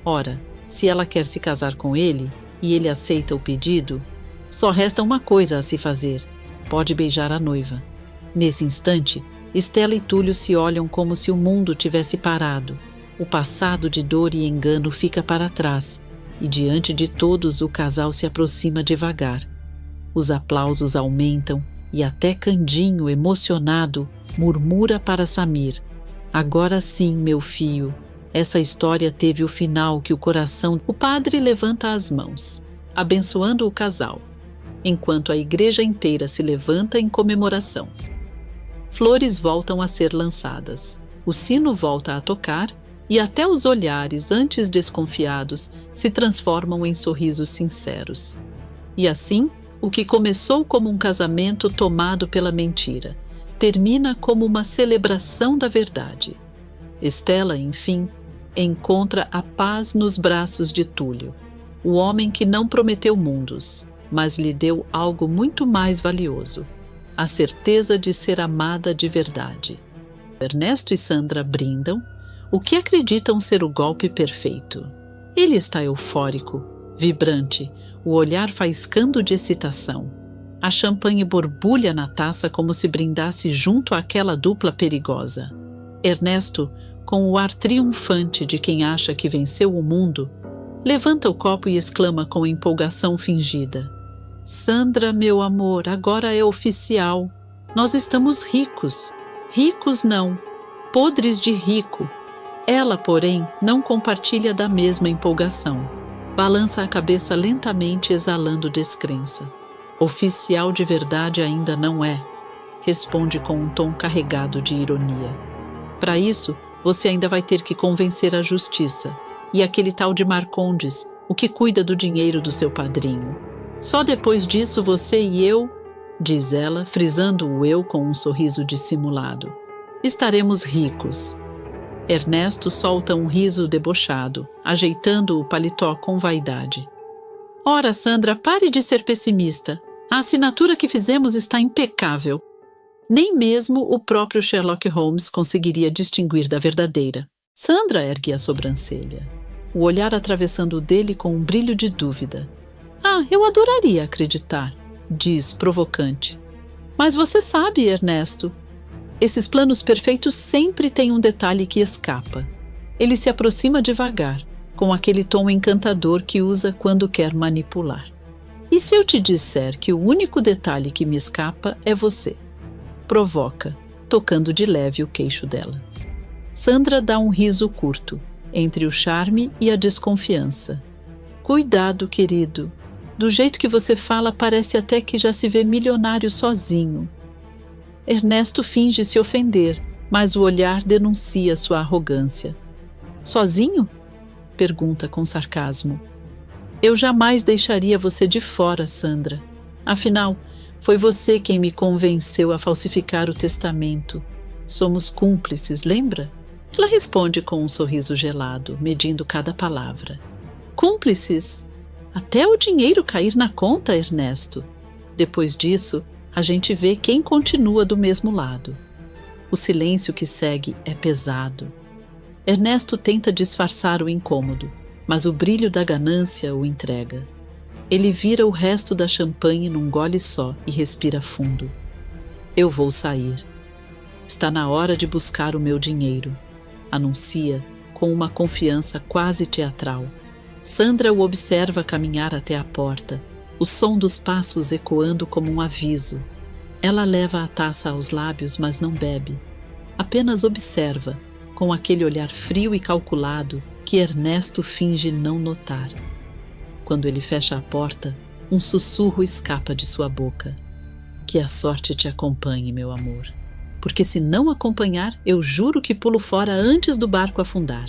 Ora, se ela quer se casar com ele, e ele aceita o pedido, só resta uma coisa a se fazer: pode beijar a noiva. Nesse instante, Estela e Túlio se olham como se o mundo tivesse parado. O passado de dor e engano fica para trás, e diante de todos o casal se aproxima devagar. Os aplausos aumentam e até Candinho, emocionado, murmura para Samir: "Agora sim, meu filho, essa história teve o final que o coração..." O padre levanta as mãos, abençoando o casal, enquanto a igreja inteira se levanta em comemoração. Flores voltam a ser lançadas, o sino volta a tocar e até os olhares, antes desconfiados, se transformam em sorrisos sinceros. E assim, o que começou como um casamento tomado pela mentira, termina como uma celebração da verdade. Estela, enfim, encontra a paz nos braços de Túlio, o homem que não prometeu mundos, mas lhe deu algo muito mais valioso: a certeza de ser amada de verdade. Ernesto e Sandra brindam o que acreditam ser o golpe perfeito. Ele está eufórico, vibrante, o olhar faiscando de excitação. A champanhe borbulha na taça como se brindasse junto àquela dupla perigosa. Ernesto, com o ar triunfante de quem acha que venceu o mundo, levanta o copo e exclama com empolgação fingida: Sandra, meu amor, agora é oficial. Nós estamos ricos. Ricos não, podres de rico. Ela, porém, não compartilha da mesma empolgação. Balança a cabeça lentamente, exalando descrença. Oficial de verdade ainda não é, responde com um tom carregado de ironia. Para isso, você ainda vai ter que convencer a justiça e aquele tal de Marcondes, o que cuida do dinheiro do seu padrinho. Só depois disso você e eu, diz ela, frisando o eu com um sorriso dissimulado, estaremos ricos. Ernesto solta um riso debochado, ajeitando o paletó com vaidade. Ora, Sandra, pare de ser pessimista. A assinatura que fizemos está impecável. Nem mesmo o próprio Sherlock Holmes conseguiria distinguir da verdadeira. Sandra ergue a sobrancelha, o olhar atravessando o dele com um brilho de dúvida. Eu adoraria acreditar, diz provocante. Mas você sabe, Ernesto, esses planos perfeitos sempre têm um detalhe que escapa. Ele se aproxima devagar, com aquele tom encantador que usa quando quer manipular. E se eu te disser que o único detalhe que me escapa é você? Provoca, tocando de leve o queixo dela. Sandra dá um riso curto, entre o charme e a desconfiança. Cuidado, querido. Do jeito que você fala, parece até que já se vê milionário sozinho. Ernesto finge se ofender, mas o olhar denuncia sua arrogância. Sozinho? Pergunta com sarcasmo. Eu jamais deixaria você de fora, Sandra. Afinal, foi você quem me convenceu a falsificar o testamento. Somos cúmplices, lembra? Ela responde com um sorriso gelado, medindo cada palavra. Cúmplices? Até o dinheiro cair na conta, Ernesto. Depois disso, a gente vê quem continua do mesmo lado. O silêncio que segue é pesado. Ernesto tenta disfarçar o incômodo, mas o brilho da ganância o entrega. Ele vira o resto da champanhe num gole só e respira fundo. Eu vou sair. Está na hora de buscar o meu dinheiro, anuncia com uma confiança quase teatral. Sandra o observa caminhar até a porta, o som dos passos ecoando como um aviso. Ela leva a taça aos lábios, mas não bebe. Apenas observa, com aquele olhar frio e calculado que Ernesto finge não notar. Quando ele fecha a porta, um sussurro escapa de sua boca. Que a sorte te acompanhe, meu amor. Porque se não acompanhar, eu juro que pulo fora antes do barco afundar.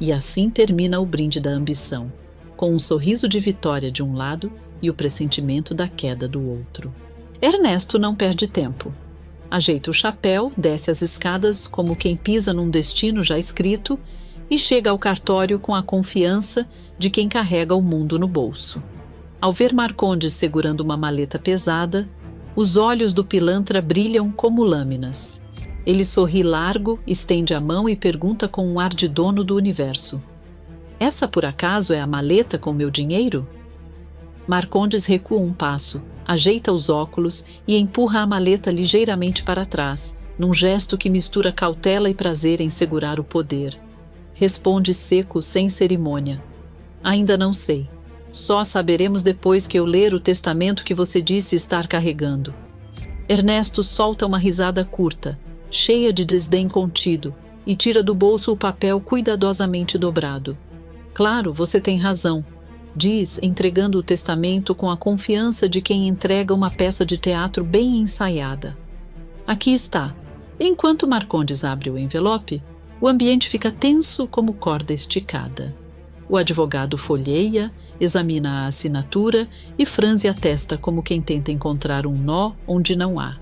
E assim termina o brinde da ambição, com um sorriso de vitória de um lado e o pressentimento da queda do outro. Ernesto não perde tempo. Ajeita o chapéu, desce as escadas como quem pisa num destino já escrito e chega ao cartório com a confiança de quem carrega o mundo no bolso. Ao ver Marcondes segurando uma maleta pesada, os olhos do pilantra brilham como lâminas. Ele sorri largo, estende a mão e pergunta com um ar de dono do universo. Essa, por acaso, é a maleta com meu dinheiro? Marcondes recua um passo, ajeita os óculos e empurra a maleta ligeiramente para trás, num gesto que mistura cautela e prazer em segurar o poder. Responde seco, sem cerimônia. Ainda não sei. Só saberemos depois que eu ler o testamento que você disse estar carregando. Ernesto solta uma risada curta, cheia de desdém contido, e tira do bolso o papel cuidadosamente dobrado. Claro, você tem razão, diz, entregando o testamento com a confiança de quem entrega uma peça de teatro bem ensaiada. Aqui está. Enquanto Marcondes abre o envelope, o ambiente fica tenso como corda esticada. O advogado folheia, examina a assinatura e franze a testa como quem tenta encontrar um nó onde não há.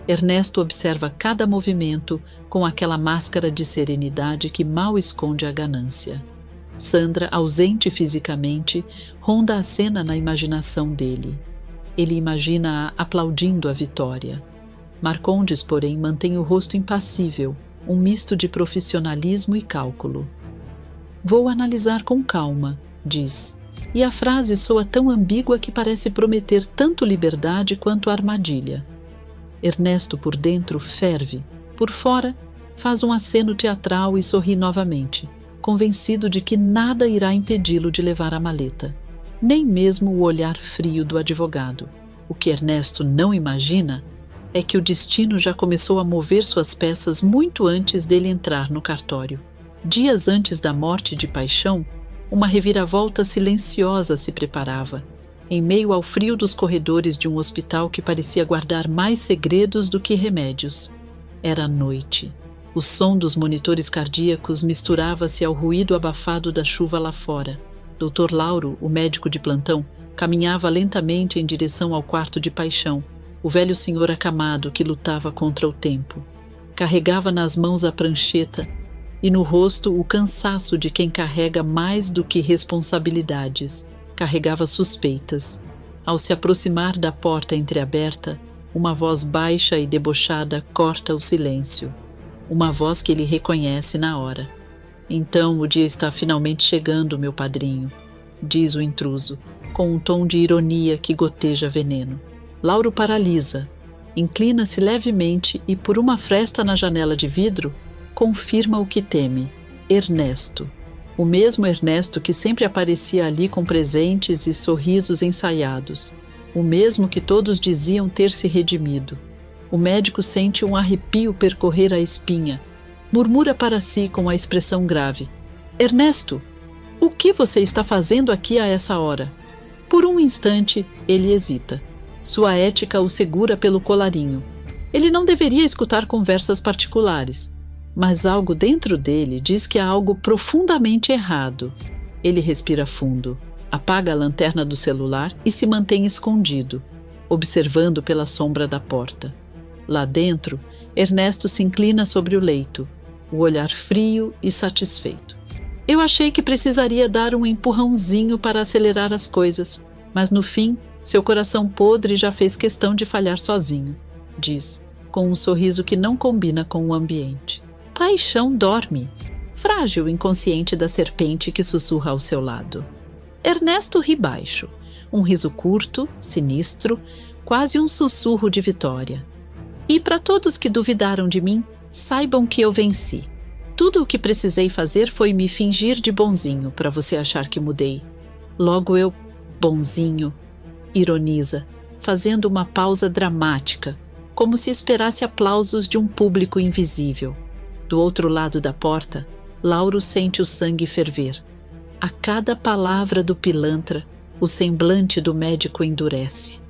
Ernesto observa cada movimento com aquela máscara de serenidade que mal esconde a ganância. Sandra, ausente fisicamente, ronda a cena na imaginação dele. Ele imagina-a aplaudindo a vitória. Marcondes, porém, mantém o rosto impassível, um misto de profissionalismo e cálculo. Vou analisar com calma, diz, e a frase soa tão ambígua que parece prometer tanto liberdade quanto armadilha. Ernesto, por dentro, ferve, por fora, faz um aceno teatral e sorri novamente, convencido de que nada irá impedi-lo de levar a maleta, nem mesmo o olhar frio do advogado. O que Ernesto não imagina é que o destino já começou a mover suas peças muito antes dele entrar no cartório. Dias antes da morte de paixão, uma reviravolta silenciosa se preparava, em meio ao frio dos corredores de um hospital que parecia guardar mais segredos do que remédios. Era noite. O som dos monitores cardíacos misturava-se ao ruído abafado da chuva lá fora. Dr. Lauro, o médico de plantão, caminhava lentamente em direção ao quarto de paixão, o velho senhor acamado que lutava contra o tempo. Carregava nas mãos a prancheta e no rosto o cansaço de quem carrega mais do que responsabilidades. Carregava suspeitas. Ao se aproximar da porta entreaberta, uma voz baixa e debochada corta o silêncio. Uma voz que ele reconhece na hora. Então o dia está finalmente chegando, meu padrinho, diz o intruso, com um tom de ironia que goteja veneno. Lauro paralisa, inclina-se levemente e, por uma fresta na janela de vidro, confirma o que teme. Ernesto. O mesmo Ernesto que sempre aparecia ali com presentes e sorrisos ensaiados. O mesmo que todos diziam ter se redimido. O médico sente um arrepio percorrer a espinha. Murmura para si com a expressão grave: Ernesto, o que você está fazendo aqui a essa hora? Por um instante, ele hesita. Sua ética o segura pelo colarinho. Ele não deveria escutar conversas particulares. Mas algo dentro dele diz que há algo profundamente errado. Ele respira fundo, apaga a lanterna do celular e se mantém escondido, observando pela sombra da porta. Lá dentro, Ernesto se inclina sobre o leito, o olhar frio e satisfeito. Eu achei que precisaria dar um empurrãozinho para acelerar as coisas, mas no fim, seu coração podre já fez questão de falhar sozinho, diz, com um sorriso que não combina com o ambiente. Paixão dorme, frágil inconsciente da serpente que sussurra ao seu lado. Ernesto ri baixo, um riso curto, sinistro, quase um sussurro de vitória. E para todos que duvidaram de mim, saibam que eu venci. Tudo o que precisei fazer foi me fingir de bonzinho para você achar que mudei. Logo eu, bonzinho, ironiza, fazendo uma pausa dramática, como se esperasse aplausos de um público invisível. Do outro lado da porta, Lauro sente o sangue ferver. A cada palavra do pilantra, o semblante do médico endurece.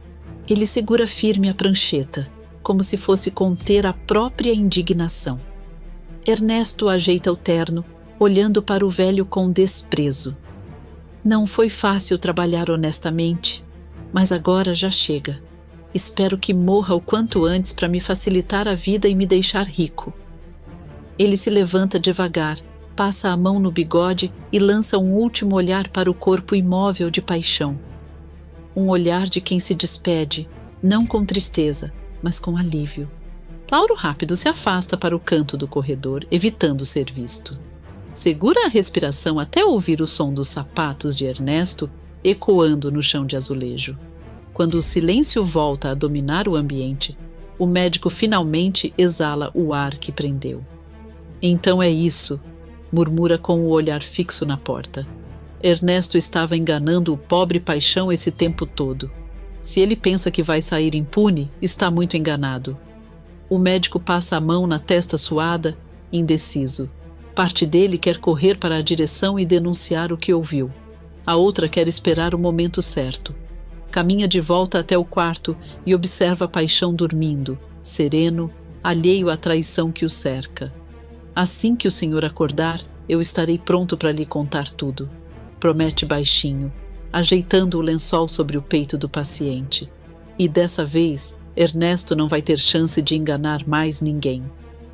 Ele segura firme a prancheta, como se fosse conter a própria indignação. Ernesto ajeita o terno, olhando para o velho com desprezo. Não foi fácil trabalhar honestamente, mas agora já chega. Espero que morra o quanto antes para me facilitar a vida e me deixar rico. Ele se levanta devagar, passa a mão no bigode e lança um último olhar para o corpo imóvel de paixão. Um olhar de quem se despede, não com tristeza, mas com alívio. Lauro rápido se afasta para o canto do corredor, evitando ser visto. Segura a respiração até ouvir o som dos sapatos de Ernesto ecoando no chão de azulejo. Quando o silêncio volta a dominar o ambiente, o médico finalmente exala o ar que prendeu. Então é isso, murmura com o olhar fixo na porta. Ernesto estava enganando o pobre paixão esse tempo todo. Se ele pensa que vai sair impune, está muito enganado. O médico passa a mão na testa suada, indeciso. Parte dele quer correr para a direção e denunciar o que ouviu. A outra quer esperar o momento certo. Caminha de volta até o quarto e observa a paixão dormindo, sereno, alheio à traição que o cerca. Assim que o senhor acordar, eu estarei pronto para lhe contar tudo, promete baixinho, ajeitando o lençol sobre o peito do paciente. E dessa vez, Ernesto não vai ter chance de enganar mais ninguém.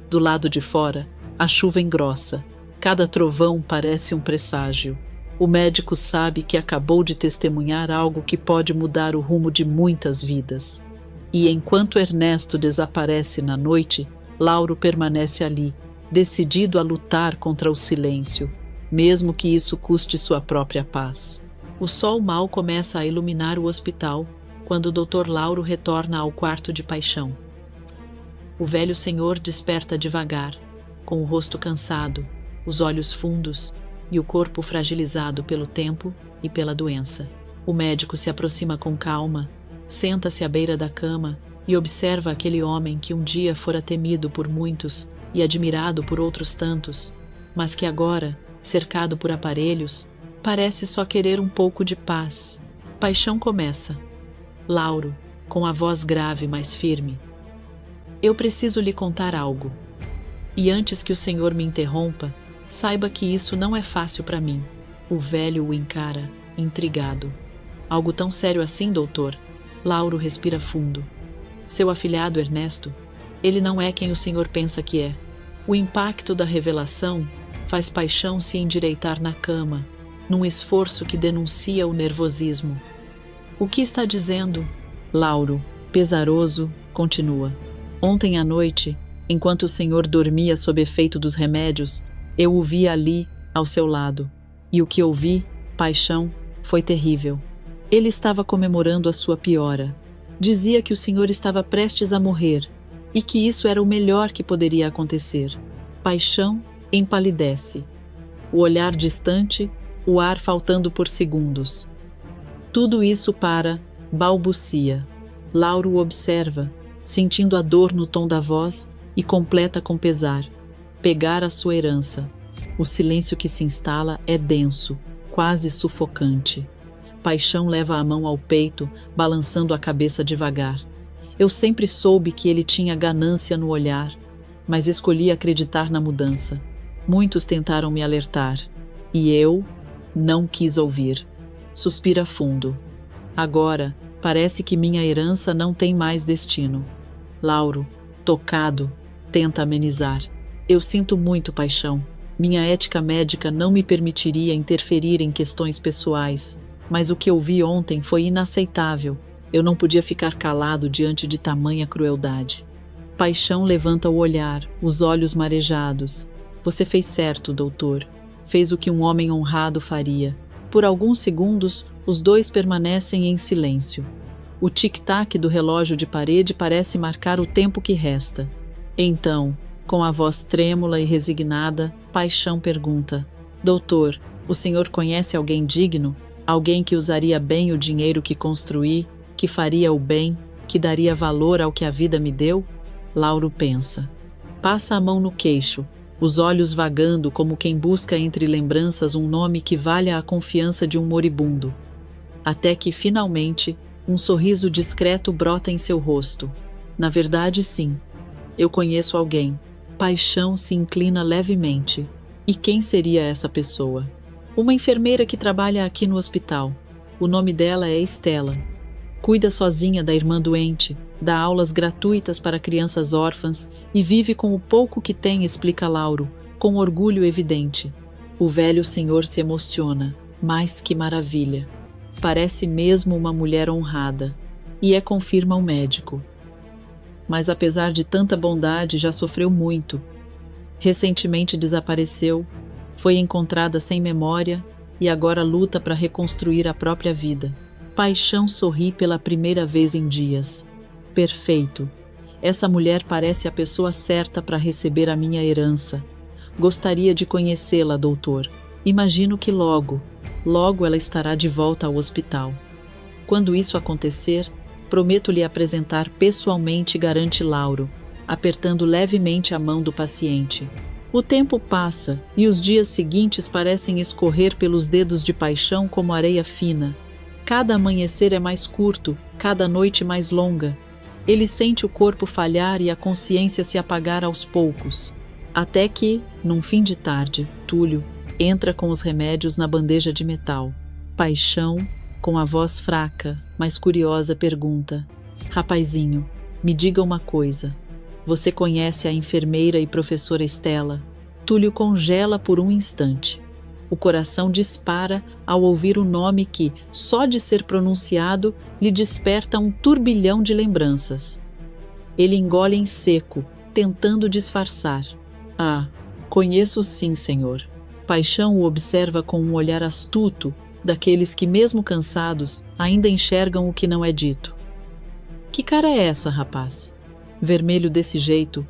Do lado de fora, a chuva engrossa. Cada trovão parece um presságio. O médico sabe que acabou de testemunhar algo que pode mudar o rumo de muitas vidas. E enquanto Ernesto desaparece na noite, Lauro permanece ali, decidido a lutar contra o silêncio, mesmo que isso custe sua própria paz. O sol mal começa a iluminar o hospital quando o Dr. Lauro retorna ao quarto de Paixão. O velho senhor desperta devagar, com o rosto cansado, os olhos fundos e o corpo fragilizado pelo tempo e pela doença. O médico se aproxima com calma, senta-se à beira da cama e observa aquele homem que um dia fora temido por muitos e admirado por outros tantos, mas que agora, cercado por aparelhos, parece só querer um pouco de paz. Paixão começa. Lauro, com a voz grave, mas firme: eu preciso lhe contar algo. E antes que o senhor me interrompa, saiba que isso não é fácil para mim. O velho o encara, intrigado. Algo tão sério assim, doutor? Lauro respira fundo. Seu afilhado Ernesto, ele não é quem o senhor pensa que é. O impacto da revelação faz Paixão se endireitar na cama, num esforço que denuncia o nervosismo. O que está dizendo? Lauro, pesaroso, continua. Ontem à noite, enquanto o senhor dormia sob efeito dos remédios, eu o vi ali, ao seu lado. E o que ouvi, Paixão, foi terrível. Ele estava comemorando a sua piora. Dizia que o senhor estava prestes a morrer e que isso era o melhor que poderia acontecer. Paixão empalidece. O olhar distante, o ar faltando por segundos. Tudo isso balbucia. Lauro o observa, sentindo a dor no tom da voz, e completa com pesar: pegar a sua herança. O silêncio que se instala é denso, quase sufocante. Paixão leva a mão ao peito, balançando a cabeça devagar. Eu sempre soube que ele tinha ganância no olhar, mas escolhi acreditar na mudança. Muitos tentaram me alertar, e eu não quis ouvir. Suspira fundo. Agora, parece que minha herança não tem mais destino. Lauro, tocado, tenta amenizar. Eu sinto muito, Paixão. Minha ética médica não me permitiria interferir em questões pessoais, mas o que eu vi ontem foi inaceitável. Eu não podia ficar calado diante de tamanha crueldade. Paixão levanta o olhar, os olhos marejados. Você fez certo, doutor. Fez o que um homem honrado faria. Por alguns segundos, os dois permanecem em silêncio. O tic-tac do relógio de parede parece marcar o tempo que resta. Então, com a voz trêmula e resignada, Paixão pergunta: doutor, o senhor conhece alguém digno? Alguém que usaria bem o dinheiro que construí, que faria o bem, que daria valor ao que a vida me deu? Lauro pensa. Passa a mão no queixo, os olhos vagando como quem busca entre lembranças um nome que valha a confiança de um moribundo. Até que, finalmente, um sorriso discreto brota em seu rosto. Na verdade, sim. Eu conheço alguém. Paixão se inclina levemente. E quem seria essa pessoa? Uma enfermeira que trabalha aqui no hospital. O nome dela é Estela. Cuida sozinha da irmã doente, dá aulas gratuitas para crianças órfãs e vive com o pouco que tem, explica Lauro, com orgulho evidente. O velho senhor se emociona. Mas que maravilha! Parece mesmo uma mulher honrada. E confirma o médico. Mas apesar de tanta bondade, já sofreu muito. Recentemente desapareceu, foi encontrada sem memória e agora luta para reconstruir a própria vida. Paixão sorri pela primeira vez em dias. Perfeito. Essa mulher parece a pessoa certa para receber a minha herança. Gostaria de conhecê-la, doutor. Imagino que logo ela estará de volta ao hospital. Quando isso acontecer, prometo lhe apresentar pessoalmente, garante Lauro, apertando levemente a mão do paciente. O tempo passa e os dias seguintes parecem escorrer pelos dedos de Paixão como areia fina. Cada amanhecer é mais curto, cada noite mais longa. Ele sente o corpo falhar e a consciência se apagar aos poucos. Até que, num fim de tarde, Túlio entra com os remédios na bandeja de metal. Paixão, com a voz fraca, mas curiosa, pergunta: rapazinho, me diga uma coisa. Você conhece a enfermeira e professora Estela? Túlio congela por um instante. O coração dispara ao ouvir o nome que, só de ser pronunciado, lhe desperta um turbilhão de lembranças. Ele engole em seco, tentando disfarçar. Ah, conheço sim, senhor. Paixão o observa com um olhar astuto, daqueles que, mesmo cansados, ainda enxergam o que não é dito. Que cara é essa, rapaz? Vermelho desse jeito.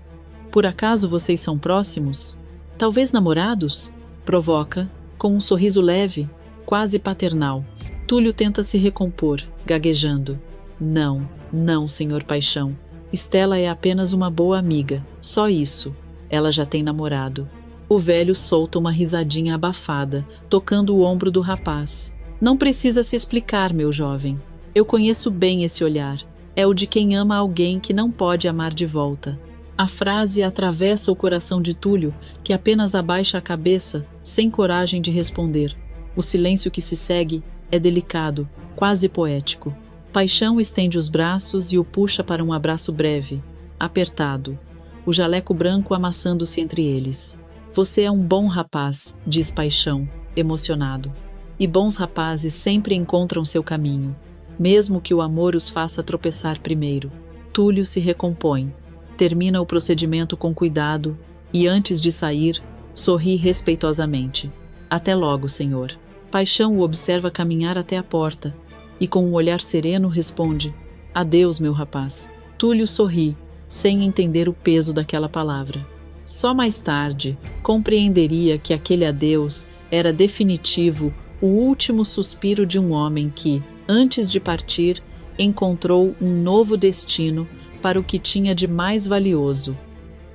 Por acaso vocês são próximos? Talvez namorados? Provoca, com um sorriso leve, quase paternal. Túlio tenta se recompor, gaguejando. Não, não, senhor Paixão. Estela é apenas uma boa amiga, só isso. Ela já tem namorado. O velho solta uma risadinha abafada, tocando o ombro do rapaz. Não precisa se explicar, meu jovem. Eu conheço bem esse olhar. É o de quem ama alguém que não pode amar de volta. A frase atravessa o coração de Túlio, que apenas abaixa a cabeça, sem coragem de responder. O silêncio que se segue é delicado, quase poético. Paixão estende os braços e o puxa para um abraço breve, apertado, o jaleco branco amassando-se entre eles. Você é um bom rapaz, diz Paixão, emocionado. E bons rapazes sempre encontram seu caminho, mesmo que o amor os faça tropeçar primeiro. Túlio se recompõe, termina o procedimento com cuidado e, antes de sair, sorri respeitosamente. Até logo, senhor. Paixão o observa caminhar até a porta e, com um olhar sereno, responde: adeus, meu rapaz. Túlio sorri, sem entender o peso daquela palavra. Só mais tarde compreenderia que aquele adeus era definitivo, o último suspiro de um homem que, antes de partir, encontrou um novo destino para o que tinha de mais valioso.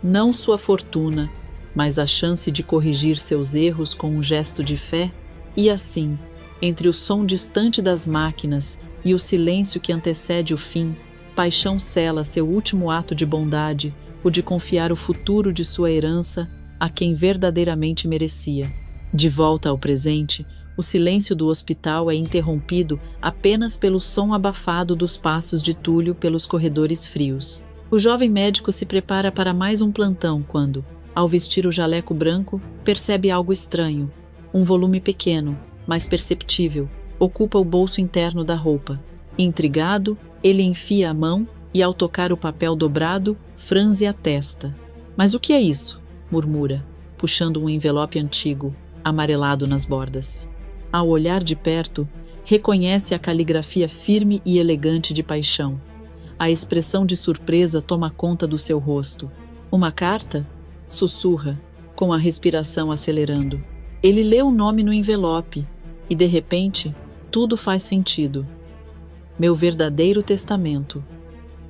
Não sua fortuna, mas a chance de corrigir seus erros com um gesto de fé, e assim, entre o som distante das máquinas e o silêncio que antecede o fim, Paixão sela seu último ato de bondade, o de confiar o futuro de sua herança a quem verdadeiramente merecia. De volta ao presente, o silêncio do hospital é interrompido apenas pelo som abafado dos passos de Túlio pelos corredores frios. O jovem médico se prepara para mais um plantão quando, ao vestir o jaleco branco, percebe algo estranho. Um volume pequeno, mas perceptível, ocupa o bolso interno da roupa. Intrigado, ele enfia a mão e, ao tocar o papel dobrado, franze a testa. Mas o que é isso? Murmura, puxando um envelope antigo, amarelado nas bordas. Ao olhar de perto, reconhece a caligrafia firme e elegante de Paixão. A expressão de surpresa toma conta do seu rosto. Uma carta? Sussurra, com a respiração acelerando. Ele lê o nome no envelope e, de repente, tudo faz sentido. Meu verdadeiro testamento.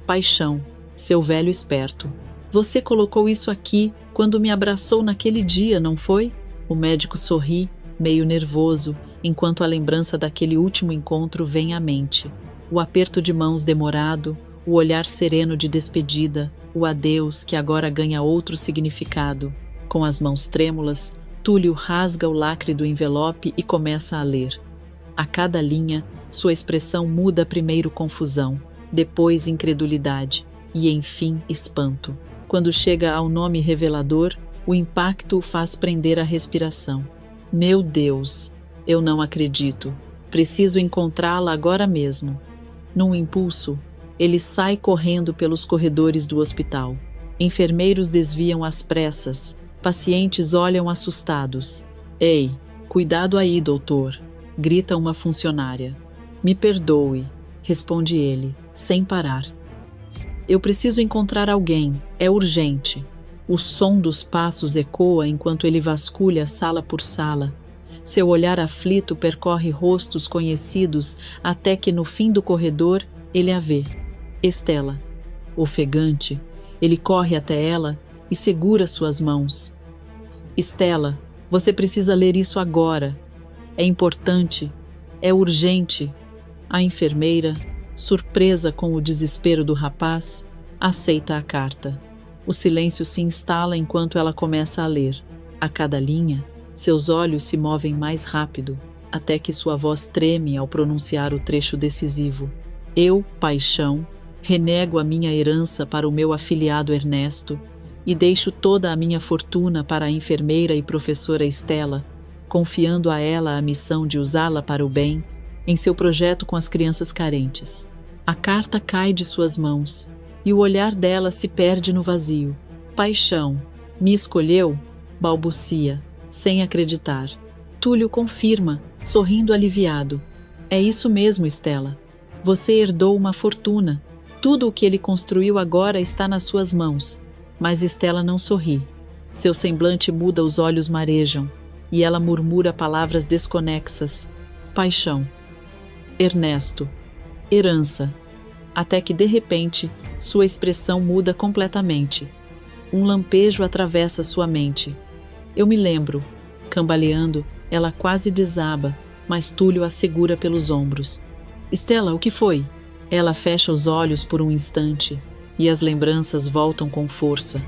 Paixão, seu velho esperto. Você colocou isso aqui quando me abraçou naquele dia, não foi? O médico sorri, meio nervoso, enquanto a lembrança daquele último encontro vem à mente. O aperto de mãos demorado, o olhar sereno de despedida, o adeus que agora ganha outro significado. Com as mãos trêmulas, Túlio rasga o lacre do envelope e começa a ler. A cada linha, sua expressão muda primeiro confusão, depois incredulidade e, enfim, espanto. Quando chega ao nome revelador, o impacto o faz prender a respiração. Meu Deus, eu não acredito. Preciso encontrá-la agora mesmo. Num impulso, ele sai correndo pelos corredores do hospital. Enfermeiros desviam às pressas. Pacientes olham assustados. Ei, cuidado aí, doutor, grita uma funcionária. Me perdoe, responde ele, sem parar. Eu preciso encontrar alguém, é urgente. O som dos passos ecoa enquanto ele vasculha sala por sala. Seu olhar aflito percorre rostos conhecidos até que no fim do corredor ele a vê. Estela. Ofegante, ele corre até ela e segura suas mãos. Estela, você precisa ler isso agora. É importante, é urgente. A enfermeira, surpresa com o desespero do rapaz, aceita a carta. O silêncio se instala enquanto ela começa a ler. A cada linha, seus olhos se movem mais rápido, até que sua voz treme ao pronunciar o trecho decisivo. Eu, Paixão, renego a minha herança para o meu afilhado Ernesto e deixo toda a minha fortuna para a enfermeira e professora Estela. confiando a ela a missão de usá-la para o bem em seu projeto com as crianças carentes. A carta cai de suas mãos e o olhar dela se perde no vazio. Paixão, me escolheu? Balbucia, sem acreditar. Túlio confirma, sorrindo aliviado. É isso mesmo, Estela. Você herdou uma fortuna. Tudo o que ele construiu agora está nas suas mãos. Mas Estela não sorri. Seu semblante muda, os olhos marejam, e ela murmura palavras desconexas. Paixão. Ernesto. Herança. Até que, de repente, sua expressão muda completamente. Um lampejo atravessa sua mente. Eu me lembro. Cambaleando, ela quase desaba, mas Túlio a segura pelos ombros. Estela, o que foi? Ela fecha os olhos por um instante, e as lembranças voltam com força.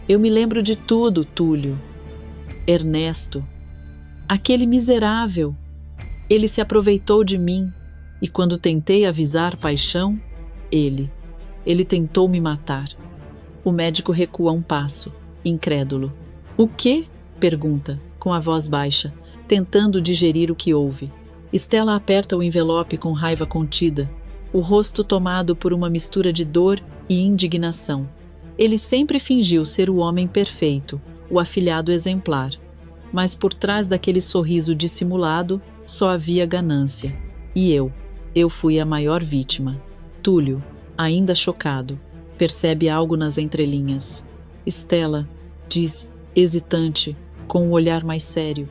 Eu me lembro de tudo, Túlio. Ernesto. Aquele miserável. Ele se aproveitou de mim, e quando tentei avisar Paixão, ele tentou me matar. O médico recua um passo, incrédulo. O quê? Pergunta, com a voz baixa, tentando digerir o que houve. Estela aperta o envelope com raiva contida, o rosto tomado por uma mistura de dor e indignação. Ele sempre fingiu ser o homem perfeito, o afilhado exemplar. Mas por trás daquele sorriso dissimulado, só havia ganância. E eu fui a maior vítima. Túlio, ainda chocado, percebe algo nas entrelinhas. Estela, diz, hesitante, com um olhar mais sério.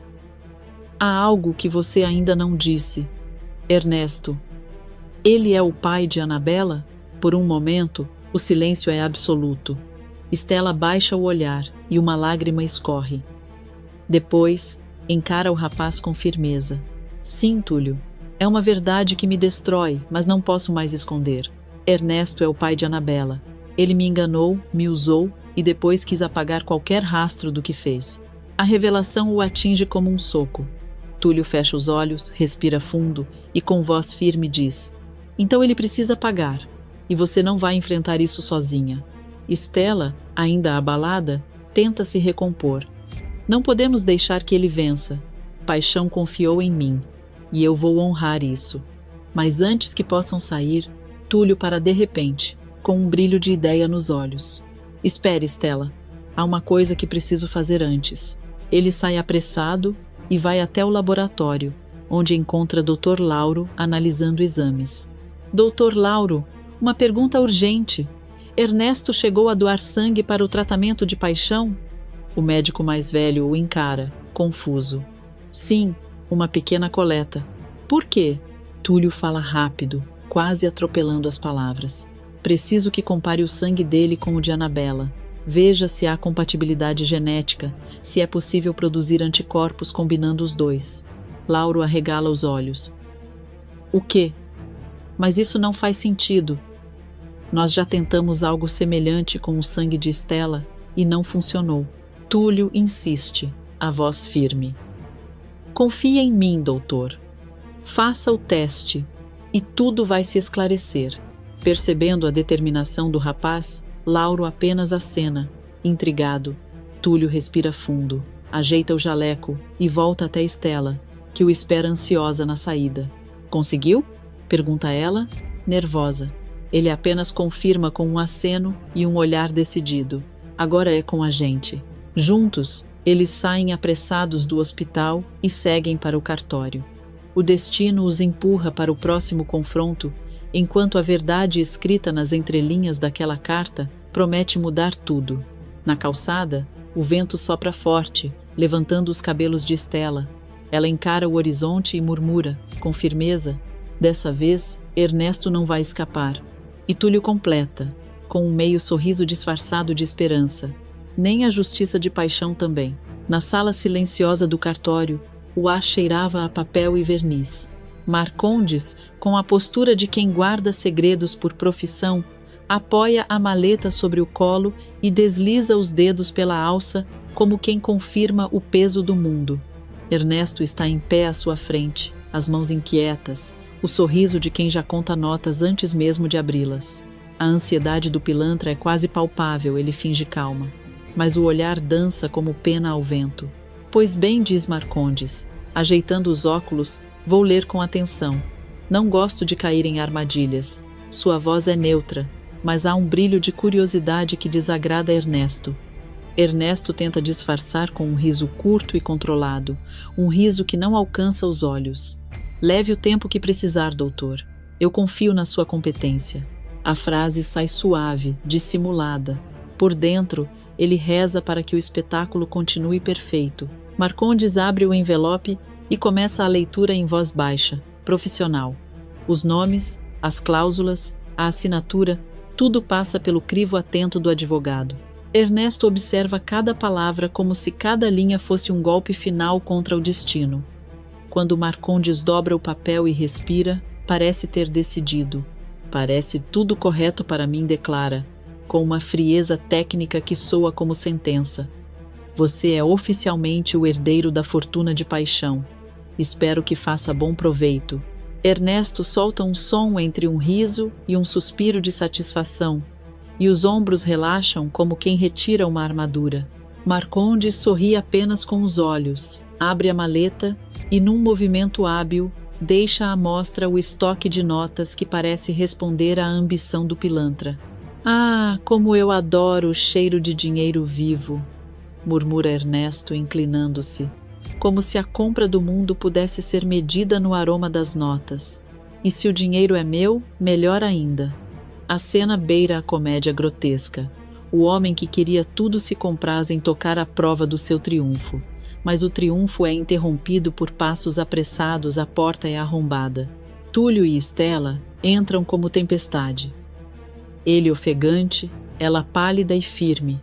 Há algo que você ainda não disse. Ernesto, ele é o pai de Anabela? Por um momento, o silêncio é absoluto. Estela baixa o olhar e uma lágrima escorre. Depois, encara o rapaz com firmeza. Sim, Túlio, é uma verdade que me destrói, mas não posso mais esconder. Ernesto é o pai de Anabela. Ele me enganou, me usou e depois quis apagar qualquer rastro do que fez. A revelação o atinge como um soco. Túlio fecha os olhos, respira fundo e com voz firme diz: então ele precisa pagar, e você não vai enfrentar isso sozinha. Estela, ainda abalada, tenta se recompor. Não podemos deixar que ele vença. Paixão confiou em mim, e eu vou honrar isso. Mas antes que possam sair, Túlio para de repente, com um brilho de ideia nos olhos. Espere, Estela. Há uma coisa que preciso fazer antes. Ele sai apressado e vai até o laboratório, onde encontra Dr. Lauro analisando exames. Dr. Lauro, uma pergunta urgente. Ernesto chegou a doar sangue para o tratamento de Paixão? O médico mais velho o encara, confuso. Sim, uma pequena coleta. Por quê? Túlio fala rápido, quase atropelando as palavras. Preciso que compare o sangue dele com o de Anabela. Veja se há compatibilidade genética, se é possível produzir anticorpos combinando os dois. Lauro arregala os olhos. O quê? Mas isso não faz sentido. Nós já tentamos algo semelhante com o sangue de Estela e não funcionou. Túlio insiste, a voz firme. Confie em mim, doutor. Faça o teste e tudo vai se esclarecer. Percebendo a determinação do rapaz, Lauro apenas acena, intrigado. Túlio respira fundo, ajeita o jaleco e volta até Estela, que o espera ansiosa na saída. Conseguiu? Pergunta ela, nervosa. Ele apenas confirma com um aceno e um olhar decidido. Agora é com a gente. Juntos, eles saem apressados do hospital e seguem para o cartório. O destino os empurra para o próximo confronto, enquanto a verdade escrita nas entrelinhas daquela carta promete mudar tudo. Na calçada, o vento sopra forte, levantando os cabelos de Estela. Ela encara o horizonte e murmura, com firmeza: dessa vez, Ernesto não vai escapar. E Túlio completa, com um meio sorriso disfarçado de esperança. Nem a justiça de Paixão também. Na sala silenciosa do cartório, o ar cheirava a papel e verniz. Marcondes, com a postura de quem guarda segredos por profissão, apoia a maleta sobre o colo e desliza os dedos pela alça como quem confirma o peso do mundo. Ernesto está em pé à sua frente, as mãos inquietas, o sorriso de quem já conta notas antes mesmo de abri-las. A ansiedade do pilantra é quase palpável, ele finge calma, mas o olhar dança como pena ao vento. Pois bem, diz Marcondes, ajeitando os óculos, vou ler com atenção. Não gosto de cair em armadilhas. Sua voz é neutra, mas há um brilho de curiosidade que desagrada Ernesto. Ernesto tenta disfarçar com um riso curto e controlado, um riso que não alcança os olhos. Leve o tempo que precisar, doutor. Eu confio na sua competência. A frase sai suave, dissimulada. Por dentro, ele reza para que o espetáculo continue perfeito. Marcondes abre o envelope e começa a leitura em voz baixa, profissional. Os nomes, as cláusulas, a assinatura, tudo passa pelo crivo atento do advogado. Ernesto observa cada palavra como se cada linha fosse um golpe final contra o destino. Quando Marcondes dobra o papel e respira, parece ter decidido. Parece tudo correto para mim, declara, com uma frieza técnica que soa como sentença. Você é oficialmente o herdeiro da fortuna de paixão. Espero que faça bom proveito. Ernesto solta um som entre um riso e um suspiro de satisfação, e os ombros relaxam como quem retira uma armadura. Marcondes sorri apenas com os olhos, abre a maleta e, num movimento hábil, deixa à mostra o estoque de notas que parece responder à ambição do pilantra. Ah, como eu adoro o cheiro de dinheiro vivo, murmura Ernesto, inclinando-se, como se a compra do mundo pudesse ser medida no aroma das notas. E se o dinheiro é meu, melhor ainda. A cena beira a comédia grotesca. O homem que queria tudo se compraz em tocar a prova do seu triunfo. Mas o triunfo é interrompido por passos apressados, a porta é arrombada. Túlio e Estela entram como tempestade. Ele ofegante, ela pálida e firme.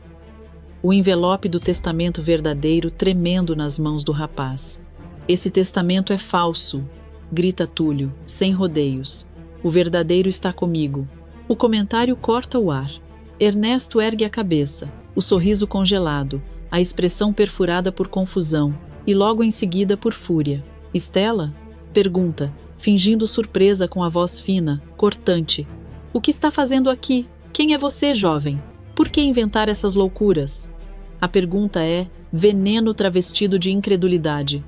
O envelope do testamento verdadeiro tremendo nas mãos do rapaz. Esse testamento é falso, grita Túlio, sem rodeios. O verdadeiro está comigo. O comentário corta o ar. Ernesto ergue a cabeça, o sorriso congelado, a expressão perfurada por confusão e logo em seguida por fúria. Estela? Pergunta, fingindo surpresa com a voz fina, cortante. O que está fazendo aqui? Quem é você, jovem? Por que inventar essas loucuras? A pergunta é veneno travestido de incredulidade.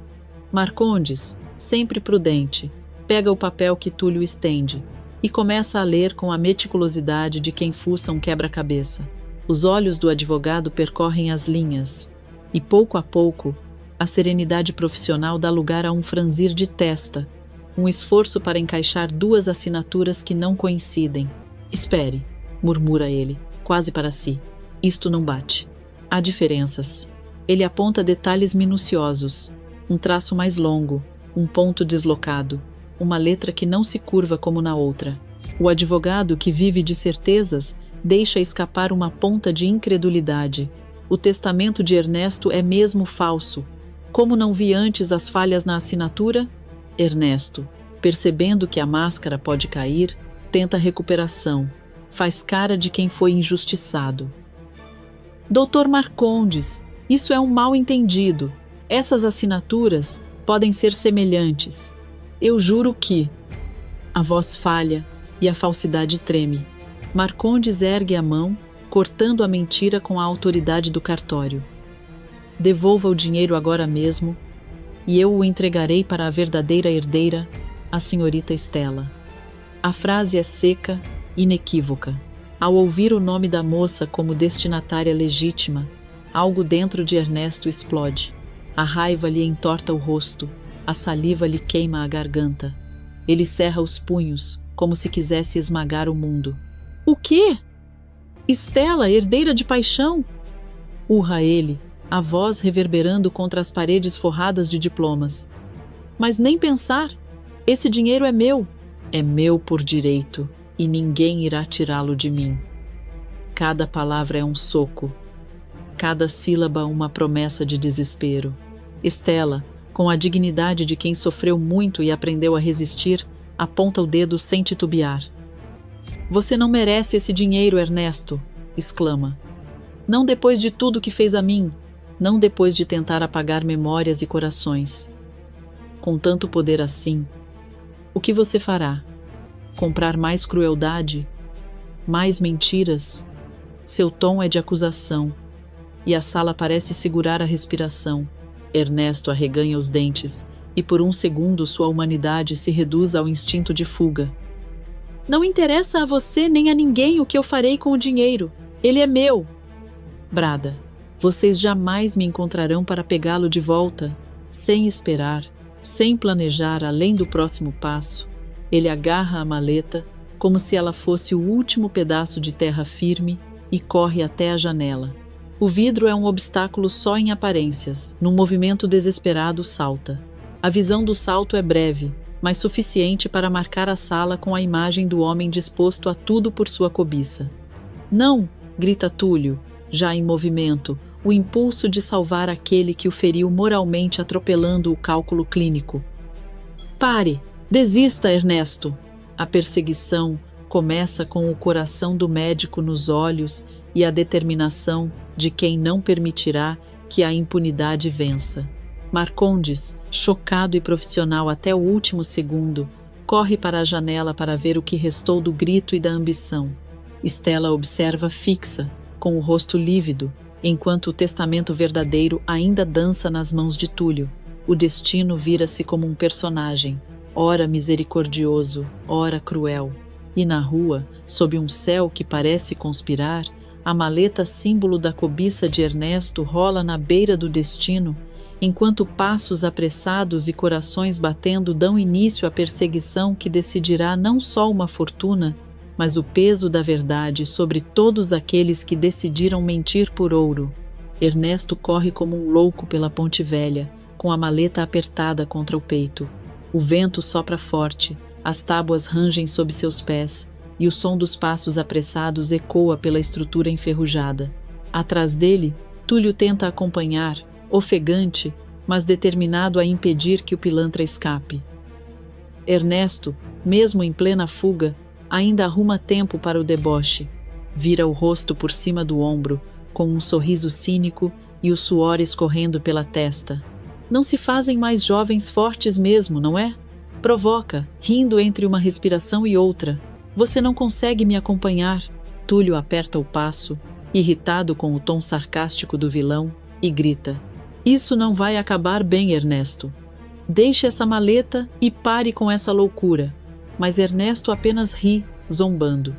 Marcondes, sempre prudente, pega o papel que Túlio estende e começa a ler com a meticulosidade de quem fuça um quebra-cabeça. Os olhos do advogado percorrem as linhas e, pouco a pouco, a serenidade profissional dá lugar a um franzir de testa, um esforço para encaixar duas assinaturas que não coincidem. Espere, murmura ele, quase para si. Isto não bate. Há diferenças. Ele aponta detalhes minuciosos, um traço mais longo, um ponto deslocado, uma letra que não se curva como na outra. O advogado, que vive de certezas, deixa escapar uma ponta de incredulidade. O testamento de Ernesto é mesmo falso. Como não vi antes as falhas na assinatura? Ernesto, percebendo que a máscara pode cair, tenta recuperação. Faz cara de quem foi injustiçado. Doutor Marcondes, isso é um mal-entendido. Essas assinaturas podem ser semelhantes. Eu juro que... A voz falha e a falsidade treme. Marcondes ergue a mão, cortando a mentira com a autoridade do cartório. Devolva o dinheiro agora mesmo e eu o entregarei para a verdadeira herdeira, a senhorita Estela. A frase é seca, inequívoca. Ao ouvir o nome da moça como destinatária legítima, algo dentro de Ernesto explode. A raiva lhe entorta o rosto, a saliva lhe queima a garganta. Ele cerra os punhos, como se quisesse esmagar o mundo. O quê? Estela, herdeira de paixão? Urra ele, a voz reverberando contra as paredes forradas de diplomas. Mas nem pensar. Esse dinheiro é meu. É meu por direito, e ninguém irá tirá-lo de mim. Cada palavra é um soco. Cada sílaba uma promessa de desespero. Estela, com a dignidade de quem sofreu muito e aprendeu a resistir, aponta o dedo sem titubear. Você não merece esse dinheiro, Ernesto, exclama. Não depois de tudo que fez a mim, não depois de tentar apagar memórias e corações. Com tanto poder assim, o que você fará? Comprar mais crueldade? Mais mentiras? Seu tom é de acusação, e a sala parece segurar a respiração. Ernesto arreganha os dentes e por um segundo sua humanidade se reduz ao instinto de fuga. Não interessa a você nem a ninguém o que eu farei com o dinheiro. Ele é meu! Brada. Vocês jamais me encontrarão para pegá-lo de volta. Sem esperar, sem planejar além do próximo passo, ele agarra a maleta como se ela fosse o último pedaço de terra firme e corre até a janela. O vidro é um obstáculo só em aparências. Num movimento desesperado, salta. A visão do salto é breve, mas suficiente para marcar a sala com a imagem do homem disposto a tudo por sua cobiça. Não! Grita Túlio, já em movimento, o impulso de salvar aquele que o feriu moralmente atropelando o cálculo clínico. Pare! Desista, Ernesto! A perseguição começa com o coração do médico nos olhos e a determinação de quem não permitirá que a impunidade vença. Marcondes, chocado e profissional até o último segundo, corre para a janela para ver o que restou do grito e da ambição. Estela observa fixa, com o rosto lívido, enquanto o testamento verdadeiro ainda dança nas mãos de Túlio. O destino vira-se como um personagem, ora misericordioso, ora cruel. E na rua, sob um céu que parece conspirar, a maleta símbolo da cobiça de Ernesto rola na beira do destino, enquanto passos apressados e corações batendo dão início à perseguição que decidirá não só uma fortuna, mas o peso da verdade sobre todos aqueles que decidiram mentir por ouro. Ernesto corre como um louco pela Ponte Velha, com a maleta apertada contra o peito. O vento sopra forte, as tábuas rangem sob seus pés, e o som dos passos apressados ecoa pela estrutura enferrujada. Atrás dele, Túlio tenta acompanhar, ofegante, mas determinado a impedir que o pilantra escape. Ernesto, mesmo em plena fuga, ainda arruma tempo para o deboche. Vira o rosto por cima do ombro, com um sorriso cínico e o suor escorrendo pela testa. Não se fazem mais jovens fortes mesmo, não é? Provoca, rindo entre uma respiração e outra. Você não consegue me acompanhar. Túlio aperta o passo, irritado com o tom sarcástico do vilão, e grita: Isso não vai acabar bem, Ernesto. Deixe essa maleta e pare com essa loucura. Mas Ernesto apenas ri, zombando.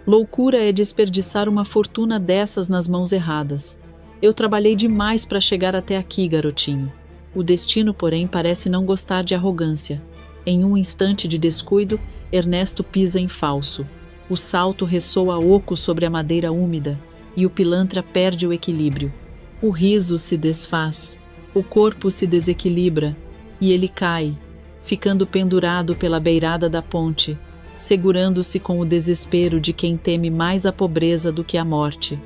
Loucura é desperdiçar uma fortuna dessas nas mãos erradas. Eu trabalhei demais para chegar até aqui, garotinho. O destino, porém, parece não gostar de arrogância. Em um instante de descuido, Ernesto pisa em falso. O salto ressoa oco sobre a madeira úmida e o pilantra perde o equilíbrio. O riso se desfaz, o corpo se desequilibra e ele cai, ficando pendurado pela beirada da ponte, segurando-se com o desespero de quem teme mais a pobreza do que a morte.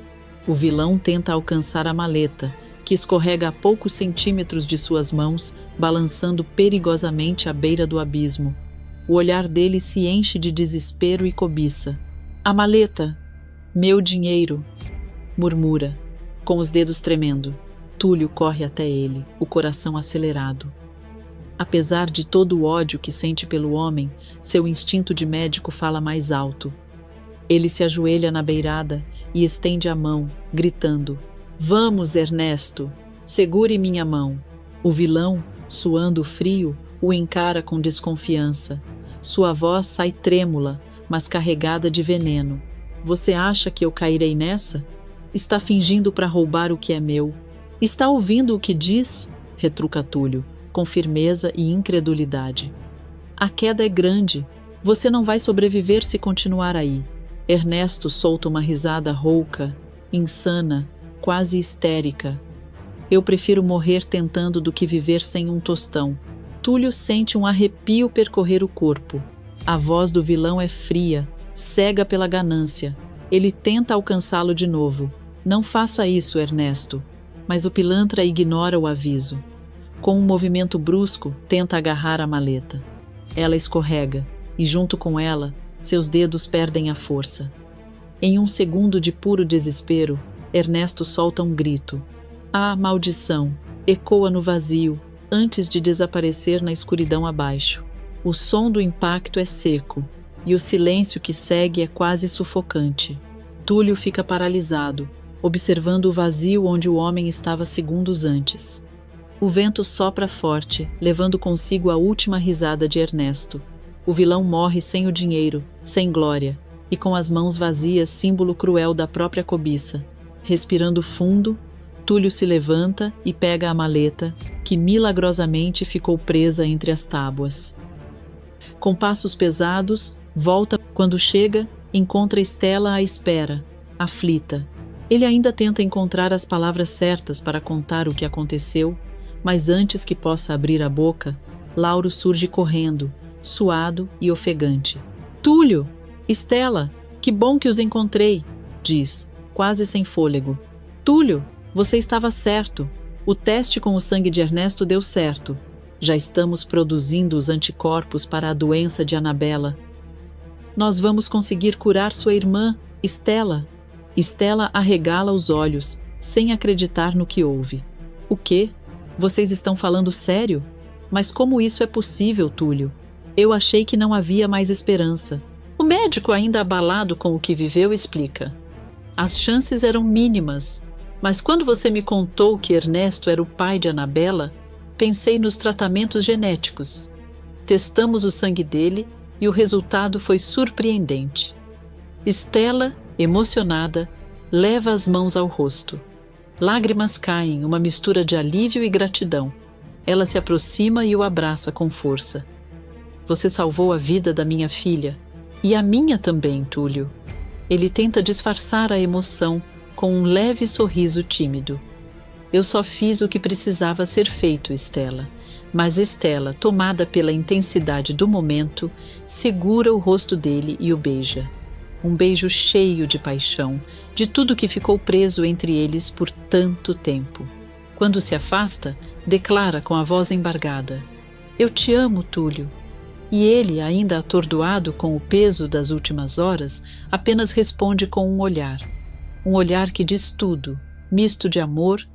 O vilão tenta alcançar a maleta, que escorrega a poucos centímetros de suas mãos, balançando perigosamente à beira do abismo. O olhar dele se enche de desespero e cobiça. A maleta! Meu dinheiro! Murmura, com os dedos tremendo. Túlio corre até ele, o coração acelerado. Apesar de todo o ódio que sente pelo homem, seu instinto de médico fala mais alto. Ele se ajoelha na beirada e estende a mão, gritando: Vamos, Ernesto! Segure minha mão! O vilão, suando frio, o encara com desconfiança. Sua voz sai trêmula, mas carregada de veneno. Você acha que eu cairei nessa? Está fingindo para roubar o que é meu. Está ouvindo o que diz? Retruca Túlio, com firmeza e incredulidade. A queda é grande. Você não vai sobreviver se continuar aí. Ernesto solta uma risada rouca, insana, quase histérica. Eu prefiro morrer tentando do que viver sem um tostão. Túlio sente um arrepio percorrer o corpo. A voz do vilão é fria, cega pela ganância. Ele tenta alcançá-lo de novo. Não faça isso, Ernesto. Mas o pilantra ignora o aviso. Com um movimento brusco, tenta agarrar a maleta. Ela escorrega, e junto com ela, seus dedos perdem a força. Em um segundo de puro desespero, Ernesto solta um grito. Ah, maldição! Ecoa no vazio, antes de desaparecer na escuridão abaixo. O som do impacto é seco, e o silêncio que segue é quase sufocante. Túlio fica paralisado, observando o vazio onde o homem estava segundos antes. O vento sopra forte, levando consigo a última risada de Ernesto. O vilão morre sem o dinheiro, sem glória, e com as mãos vazias, símbolo cruel da própria cobiça. Respirando fundo, Túlio se levanta e pega a maleta, que milagrosamente ficou presa entre as tábuas. Com passos pesados, volta. Quando chega, encontra Estela à espera, aflita. Ele ainda tenta encontrar as palavras certas para contar o que aconteceu, mas antes que possa abrir a boca, Lauro surge correndo, suado e ofegante. Túlio! Estela! Que bom que os encontrei! Diz, quase sem fôlego. Túlio! Você estava certo. O teste com o sangue de Ernesto deu certo. Já estamos produzindo os anticorpos para a doença de Anabela. Nós vamos conseguir curar sua irmã, Estela. Estela arregala os olhos, sem acreditar no que ouve. O quê? Vocês estão falando sério? Mas como isso é possível, Túlio? Eu achei que não havia mais esperança. O médico, ainda abalado com o que viveu, explica. As chances eram mínimas. Mas quando você me contou que Ernesto era o pai de Anabela, pensei nos tratamentos genéticos. Testamos o sangue dele e o resultado foi surpreendente. Estela, emocionada, leva as mãos ao rosto. Lágrimas caem, uma mistura de alívio e gratidão. Ela se aproxima e o abraça com força. Você salvou a vida da minha filha. E a minha também, Túlio. Ele tenta disfarçar a emoção com um leve sorriso tímido. Eu só fiz o que precisava ser feito, Estela. Mas Estela, tomada pela intensidade do momento, segura o rosto dele e o beija. Um beijo cheio de paixão, de tudo que ficou preso entre eles por tanto tempo. Quando se afasta, declara com a voz embargada: Eu te amo, Túlio. E ele, ainda atordoado com o peso das últimas horas, apenas responde com um olhar que diz tudo, misto de amor